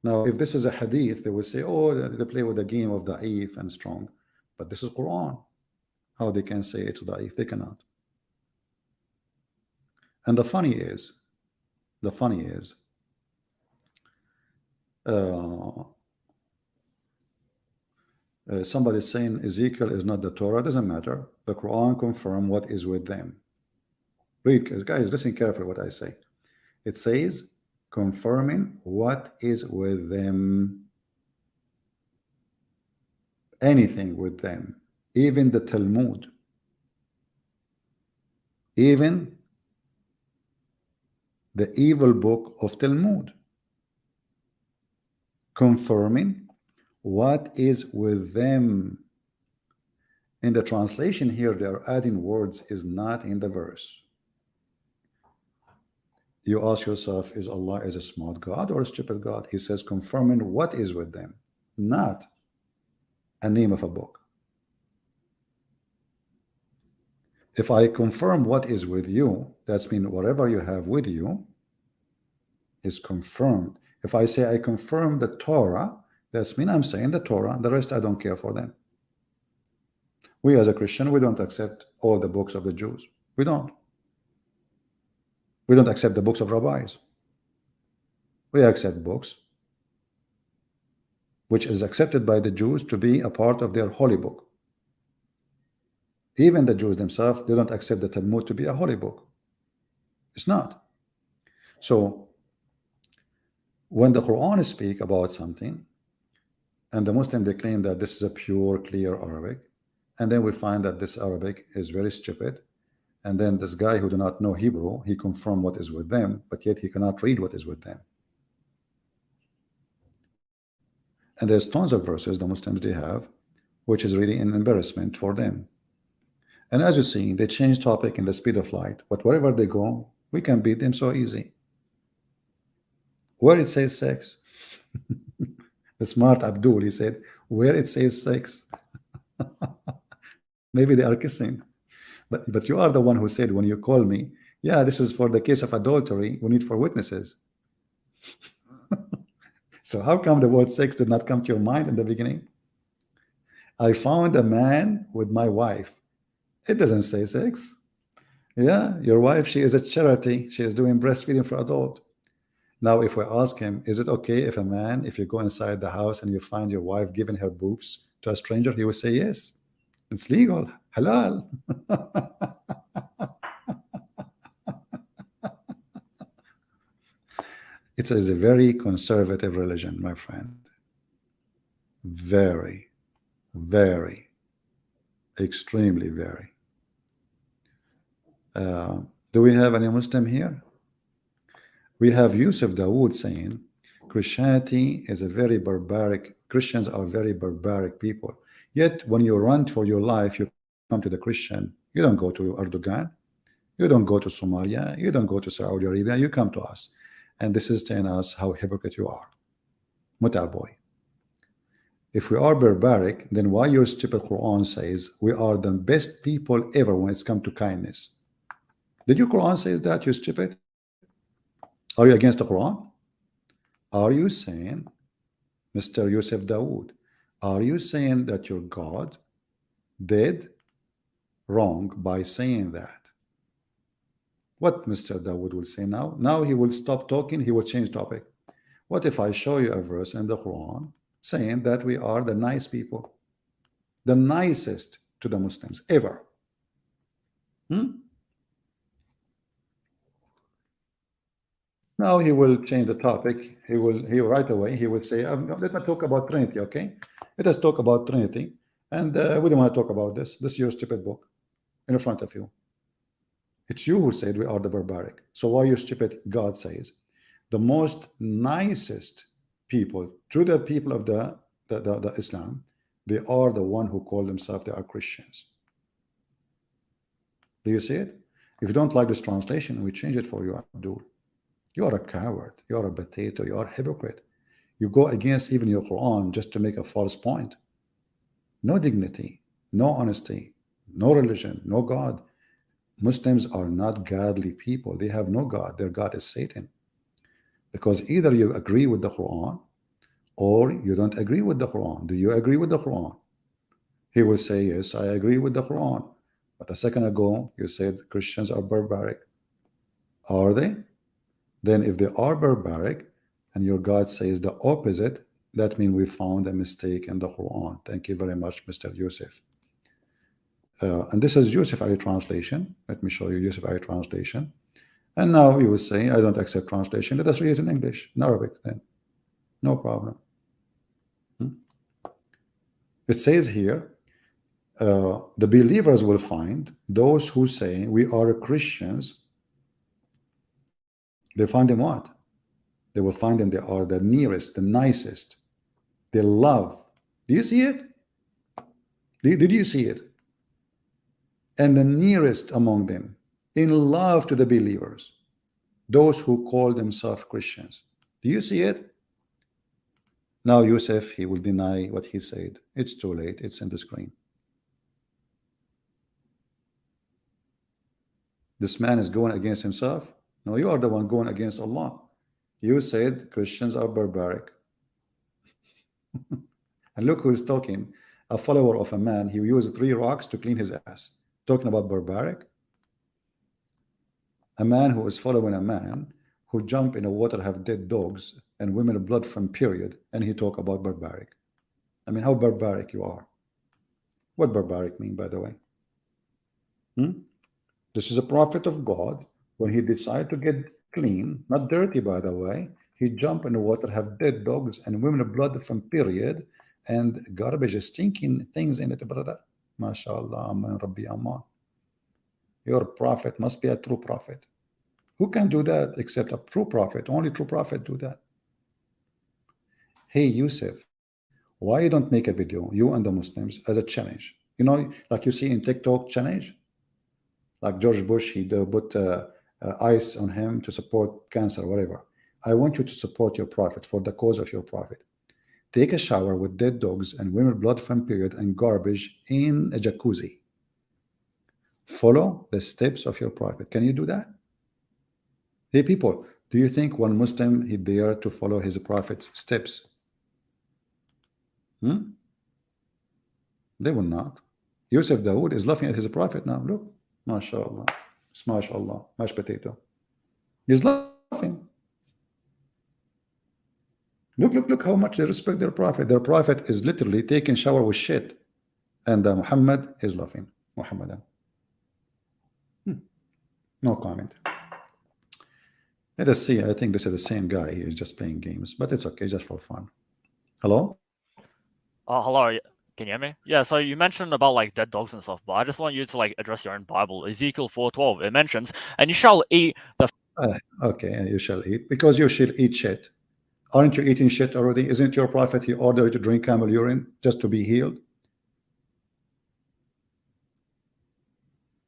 Now, if this is a hadith, they will say, oh, they play with the game of da'if and strong. But this is Quran. How they can say it's da'if? They cannot. And the funny is, somebody saying Ezekiel is not the Torah. Doesn't matter. The Quran confirm what is with them. Read, guys, listen carefully what I say. It says confirming what is with them. Anything with them, even the Talmud, even the evil book of Talmud, confirming what is with them. In the translation here, they are adding words is not in the verse. You ask yourself, is Allah is a smart God or a stupid God? He says confirming what is with them, not a name of a book. If I confirm what is with you, that's mean whatever you have with you is confirmed. If I say I confirm the Torah, that's mean I'm saying the Torah. The rest I don't care for them. We as a Christian, we don't accept all the books of the Jews. We don't. We don't accept the books of rabbis. We accept books which is accepted by the Jews to be a part of their holy book. Even the Jews themselves, they don't accept the Talmud to be a holy book. It's not. So when the Quran speak about something, and the Muslim, they claim that this is a pure, clear Arabic, and then we find that this Arabic is very stupid, and then this guy who do not know Hebrew, he confirm what is with them, but yet he cannot read what is with them. And there's tons of verses the Muslims they have, which is really an embarrassment for them. And as you see, they change topic in the speed of light, but wherever they go, we can beat them so easy. Where it says sex, the smart Abdul, he said, where it says sex, maybe they are kissing. But you are the one who said when you call me, yeah, this is for the case of adultery, we need 4 witnesses. So how come the word sex did not come to your mind in the beginning? I found a man with my wife. It doesn't say sex. Yeah, your wife, she is a charity. She is doing breastfeeding for adult. Now, if we ask him, is it okay if a man, if you go inside the house and you find your wife giving her boobs to a stranger, he will say yes. It's legal, halal. It is a very conservative religion, my friend. Very, very, extremely very. Do we have any Muslim here? We have Yusuf Dawood saying Christianity is a very barbaric, Christians are very barbaric people. Yet when you run for your life, you come to the Christian. You don't go to Erdogan. You don't go to Somalia. You don't go to Saudi Arabia. You come to us. And this is telling us how hypocrite you are. Muta boy. If we are barbaric, then why your stupid Quran says we are the best people ever when it's come to kindness? Did your Quran say that, you stupid? Are you against the Quran? Are you saying, Mr. Yusuf Dawood, are you saying that your God did wrong by saying that? What Mr. Dawood will say now? Now he will stop talking, he will change topic. What if I show you a verse in the Quran saying that we are the nice people, the nicest to the Muslims ever? Now he will change the topic. He right away he will say, let me talk about Trinity, okay? Let us talk about Trinity. And we don't want to talk about this. This is your stupid book in front of you. It's you who said we are the barbaric. So why you stupid? God says the most nicest people to the people of the Islam, they are the one who call themselves they are Christians. Do you see it? If you don't like this translation, we change it for you, Abdul. You are a coward. You are a potato. You are a hypocrite. You go against even your Quran just to make a false point. No dignity, no honesty, no religion, no God. Muslims are not godly people. They have no God. Their God is Satan. Because either you agree with the Quran or you don't agree with the Quran. Do you agree with the Quran? He will say, yes, I agree with the Quran. But a second ago, you said Christians are barbaric. Are they? Then if they are barbaric and your God says the opposite, that means we found a mistake in the Quran. Thank you very much, Mr. Yusuf. And this is Yusuf Ali translation. Let me show you Yusuf Ali translation. And now you will say, I don't accept translation. Let us read it in English, in Arabic then. No problem. It says here, the believers will find those who say we are Christians. They find them what? They will find them they are the nearest, the nicest. They love. Do you see it? Did you see it? And the nearest among them, in love to the believers, those who call themselves Christians. Do you see it? Now Yusuf, he will deny what he said. It's too late. It's in the screen. This man is going against himself. No, you are the one going against Allah. You said Christians are barbaric. And look who's talking, a follower of a man who used 3 rocks to clean his ass. Talking about barbaric. A man who is following a man who jump in the water, have dead dogs and women blood from period, and he talk about barbaric. I mean, how barbaric you are. What barbaric mean, by the way? This is a prophet of God. When he decide to get clean, not dirty, by the way, he jump in the water, have dead dogs and women blood from period, and garbage, stinking things in it, brother. MashaAllah, Aman, Rabbi Aman. Your prophet must be a true prophet. Who can do that except a true prophet? Only true prophet do that. Hey, Yusuf, why you don't make a video, you and the Muslims, as a challenge? You know, like you see in TikTok challenge, like George Bush, he put ice on him to support cancer, whatever. I want you to support your prophet for the cause of your prophet. Take a shower with dead dogs and women blood from period and garbage in a jacuzzi. Follow the steps of your prophet. Can you do that? Hey people, do you think one Muslim he dare to follow his prophet's steps? They will not. Yusuf Dawood is laughing at his prophet now. Look, MashaAllah, smash Allah, mashed potato. He's laughing. Look how much they respect their prophet. Their prophet is literally taking shower with shit, and Muhammad is laughing. Muhammadan. No comment. Let us see. I think this is the same guy. He is just playing games, but it's okay, just for fun. Hello? Hello. Can you hear me? Yeah, so you mentioned about like dead dogs and stuff, but I just want you to like address your own Bible. Ezekiel 4:12, it mentions, and you shall eat the okay, you shall eat, because you shall eat shit. Aren't you eating shit already? Isn't your prophet he ordered you to drink camel urine just to be healed?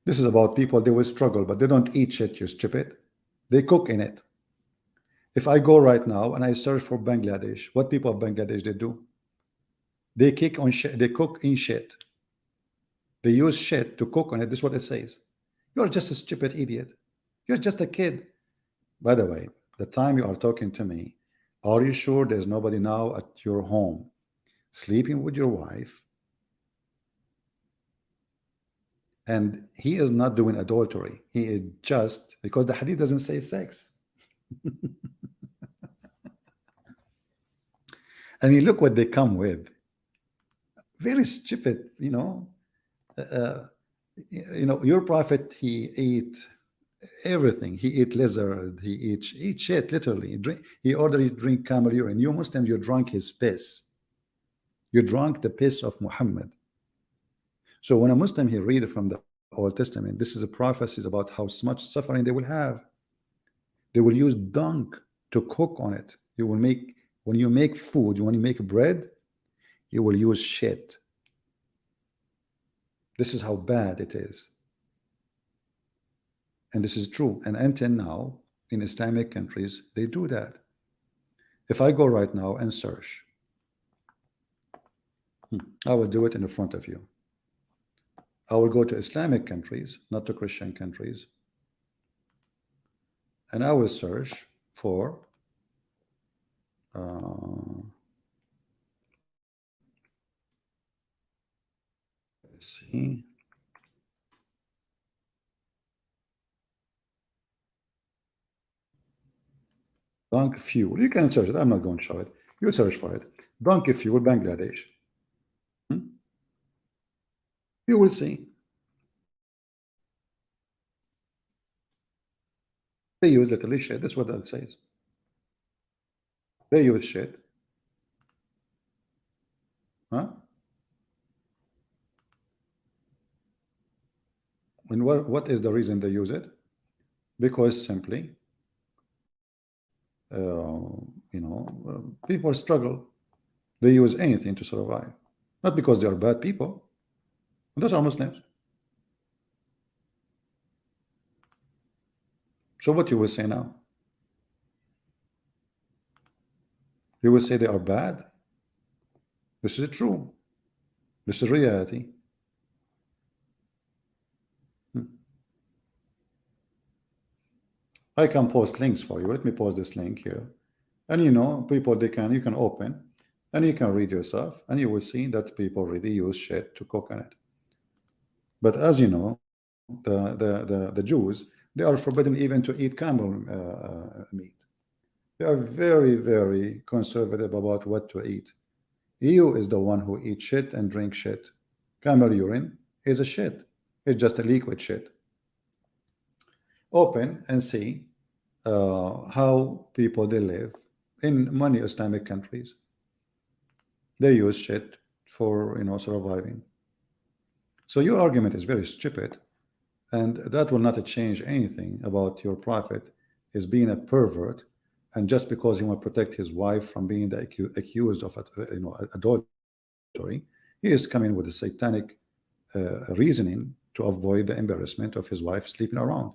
This is about people, they will struggle, but they don't eat shit, you stupid. They cook in it. If I go right now and I search for Bangladesh, what people of Bangladesh they do? They kick on shit, they cook in shit. They use shit to cook on it. This is what it says. You're just a stupid idiot. You're just a kid. By the way, the time you are talking to me, are you sure there's nobody now at your home sleeping with your wife and he is not doing adultery? He is just, because the hadith doesn't say sex. I mean, look what they come with. Very stupid, you know. Your prophet, he ate everything. He ate lizard, he eat shit, literally. He ordered you to drink camel urine. You Muslims, you drank his piss. You drank the piss of Muhammad. So when a Muslim he read from the Old Testament, this is a prophecy about how much suffering they will have. They will use dung to cook on it. You will make, when you make food, when you make bread, you will use shit. This is how bad it is. And this is true. And until now, in Islamic countries, they do that. If I go right now and search, I will do it in the front of you. I will go to Islamic countries, not to Christian countries, and I will search for let's see. Donkey fuel. You can search it. I'm not going to show it. You search for it. Donkey fuel, Bangladesh. You will see. They use literally shit. That's what that says. They use shit. Huh? And what is the reason they use it? Because simply, people struggle. They use anything to survive. Not because they are bad people. Those are Muslims. So what you will say now? You will say they are bad? This is true. This is reality. I can post links for you. Let me post this link here. And you know, people, you can open and you can read yourself and you will see that people really use shit to cook on it. But as you know, the Jews, they are forbidden even to eat camel meat. They are very, very conservative about what to eat. You is the one who eats shit and drink shit. Camel urine is a shit. It's just a liquid shit. Open and see how people they live in many Islamic countries. They use shit for surviving. So your argument is very stupid, and that will not change anything about your prophet is being a pervert, and just because he want to protect his wife from being accused of adultery, he is coming with a satanic reasoning to avoid the embarrassment of his wife sleeping around.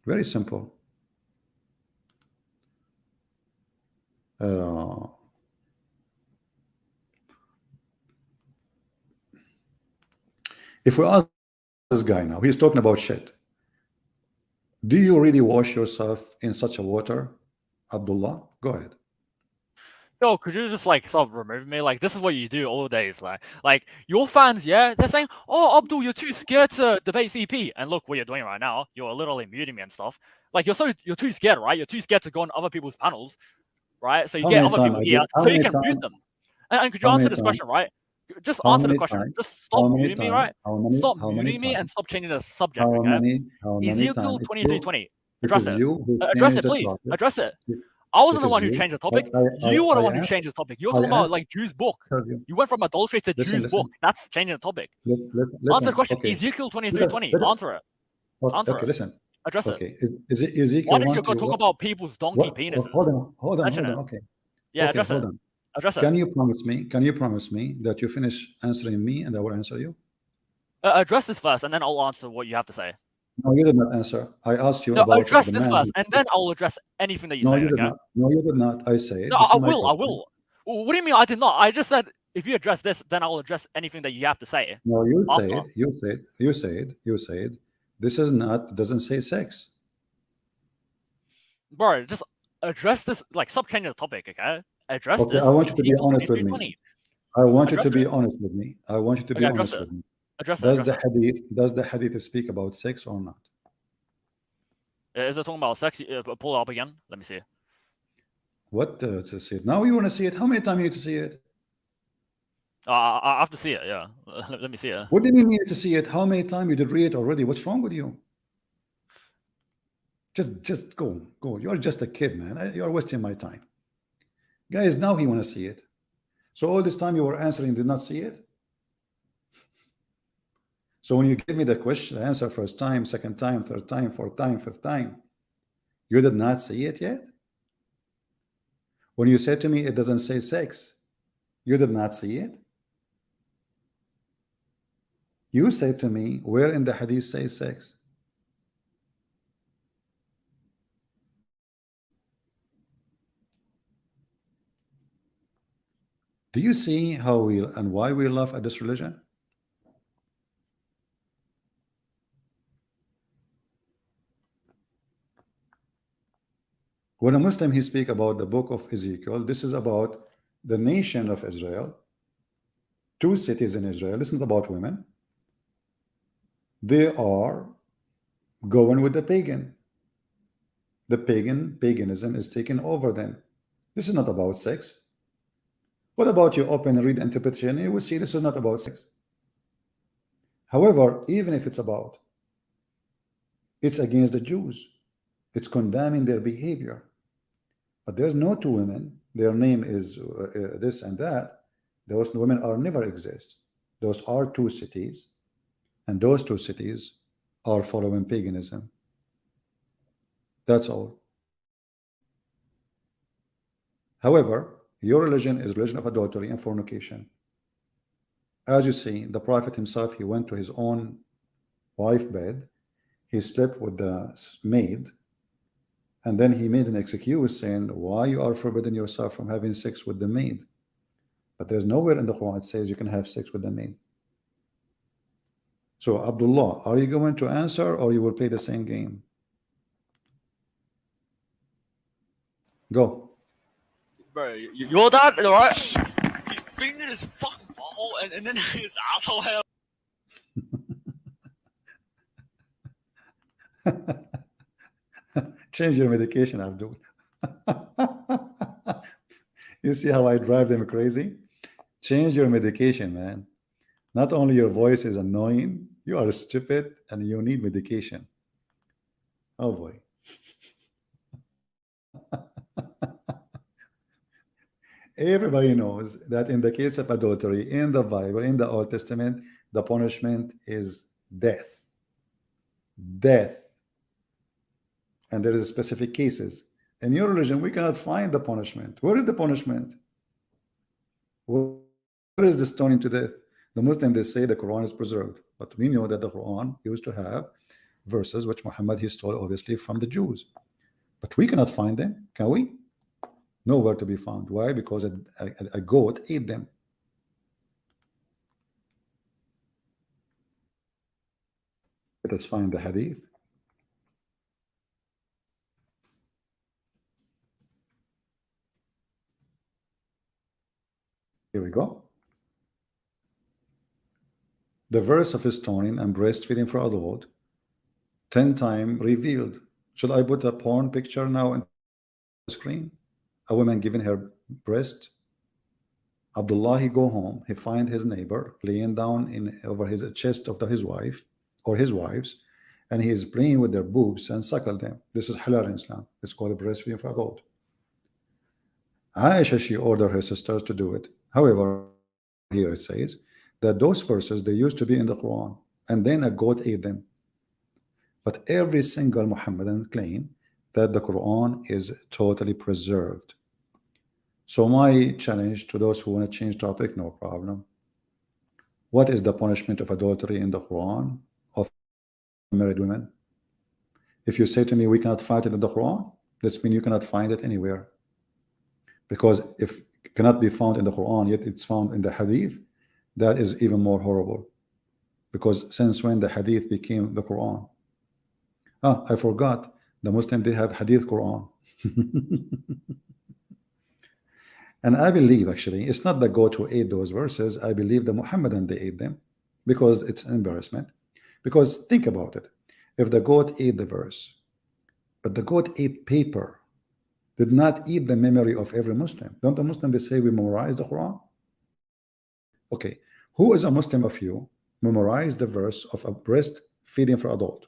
Very simple. If we ask this guy now, he's talking about shit. Do you really wash yourself in such a water, Abdullah? Go ahead. Yo, could you just like stop removing me? Like, this is what you do all days, like your fans, yeah, they're saying, "Oh, Abdul, you're too scared to debate CP." And look what you're doing right now. You're literally muting me and stuff. Like, you're too scared, right? You're too scared to go on other people's panels, right? So you get other people here, so you can mute them. And could you answer this question, right? Just answer the question. Just stop muting me, right? Stop muting me and stop changing the subject. Okay? Ezekiel 23:20. Address it. Address it, please. Address it. I wasn't the one who changed the topic. You were the one who changed the topic. You're talking about like Jew's book. You went from adultery to Jew's book. That's changing the topic. Answer the question. Ezekiel 23:20. Answer it. Answer it. Listen. Address it. Okay. Is it Ezekiel? Why did you go talk about people's donkey penises? Hold on. Okay. Yeah, address it. Address it. Can you promise me that you finish answering me and I will answer you? Address this first, and then I'll answer what you have to say. No, you did not answer. I asked you about address this first, and then I'll address anything that you say. You did not. No, you did not. I say. No, I will. What do you mean I did not? I just said if you address this, then I'll address anything that you have to say. No, you said. This doesn't say sex. Bro, just address this. Like, stop changing the topic, okay? Address this. I want you to be honest with me. I want you to be honest with me. Address Does the hadith speak about sex or not? Is it talking about sex? Pull it up again. Let me see. What to see it? Now you want to see it? How many times you need to see it? I have to see it. Yeah. Let me see it. What do you mean you need to see it? How many times you did read it already? What's wrong with you? Just go. You're just a kid, man. You're wasting my time. Guys, now he want to see it. So all this time you were answering, did not see it? So when you give me the question, answer first time, second time, third time, fourth time, fifth time, you did not see it yet? When you said to me, it doesn't say sex, you did not see it? You said to me, where in the hadith says sex? Do you see how we and why we laugh at this religion? When a Muslim he speak about the book of Ezekiel, this is about the nation of Israel, 2 cities in Israel. This is not about women. They are going with the pagan. The paganism is taking over them. This is not about sex. What about you open and read the interpretation? You will see this is not about sex. However, even if it's against the Jews. It's condemning their behavior. But there's no 2 women. Their name is this and that. Those women are never exist. Those are 2 cities. And those 2 cities are following paganism. That's all. However, your religion is religion of adultery and fornication. As you see, the Prophet himself, he went to his own wife bed. He slept with the maid. And then he made an excuse saying, why you are forbidding yourself from having sex with the maid? But there's nowhere in the Quran it says you can have sex with the maid. So Abdullah, are you going to answer or you will play the same game? Go. Bro, your dad, right? He fingered his fucking butthole and then his asshole hair. Change your medication, Abdul. You see how I drive them crazy? Change your medication, man. Not only your voice is annoying, you are stupid and you need medication. Oh boy. Everybody knows that in the case of adultery in the Bible, in the Old Testament, the punishment is death. Death. And there is specific cases. In your religion, we cannot find the punishment. Where is the punishment? Where is the stoning to death? The Muslims, they say the Quran is preserved. But we know that the Quran used to have verses which Muhammad he stole obviously from the Jews. But we cannot find them, can we? Nowhere to be found. Why? Because a goat ate them. Let us find the hadith. Here we go. The verse of stoning and breastfeeding for adult, 10 times revealed. Should I put a porn picture now on the screen? A woman giving her breast. Abdullah, he go home, he find his neighbor laying down over his chest of his wife or his wives, and he is playing with their boobs and suckle them. This is halal in Islam. It's called breastfeeding for adult. Aisha, she ordered her sisters to do it. However, here it says that those verses, they used to be in the Quran, and then a goat ate them. But every single Muhammadan claim that the Quran is totally preserved. So my challenge to those who want to change topic, no problem. What is the punishment of adultery in the Quran of married women? If you say to me we cannot find it in the Quran, that means you cannot find it anywhere. Because if it cannot be found in the Quran, yet it's found in the Hadith, that is even more horrible. Because since when the Hadith became the Quran? Ah, I forgot. The Muslims, they have Hadith Quran. And I believe actually it's not the goat who ate those verses. I believe the Muhammadan, they ate them because it's an embarrassment. Because think about it. If the goat ate the verse, but the goat ate paper, did not eat the memory of every Muslim. Don't the Muslim, they say we memorize the Quran? Okay, who is a Muslim of you memorize the verse of a breast feeding for adult?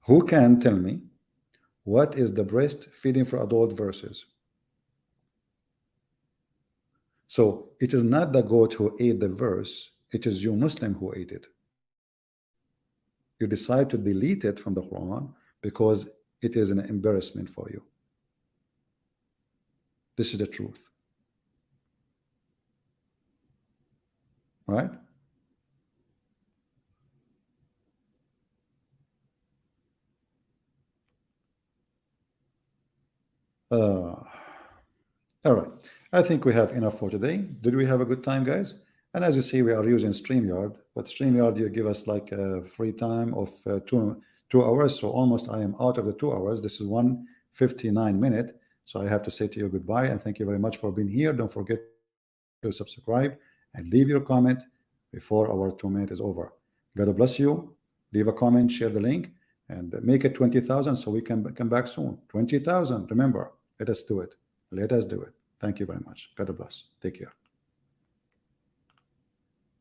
Who can tell me what is the breast feeding for adult verses? So it is not the goat who ate the verse, it is you Muslim who ate it. You decide to delete it from the Quran because it is an embarrassment for you. This is the truth. Right? All right. I think we have enough for today. Did we have a good time, guys? And as you see, we are using StreamYard, but StreamYard, you give us like a free time of two hours. So almost I am out of the 2 hours. This is 1:59 minutes. So I have to say to you goodbye and thank you very much for being here. Don't forget to subscribe and leave your comment before our 2 minutes is over. God bless you. Leave a comment, share the link, and make it 20,000 so we can come back soon. 20,000. Remember, let us do it. Let us do it. Thank you very much. God bless. Take care.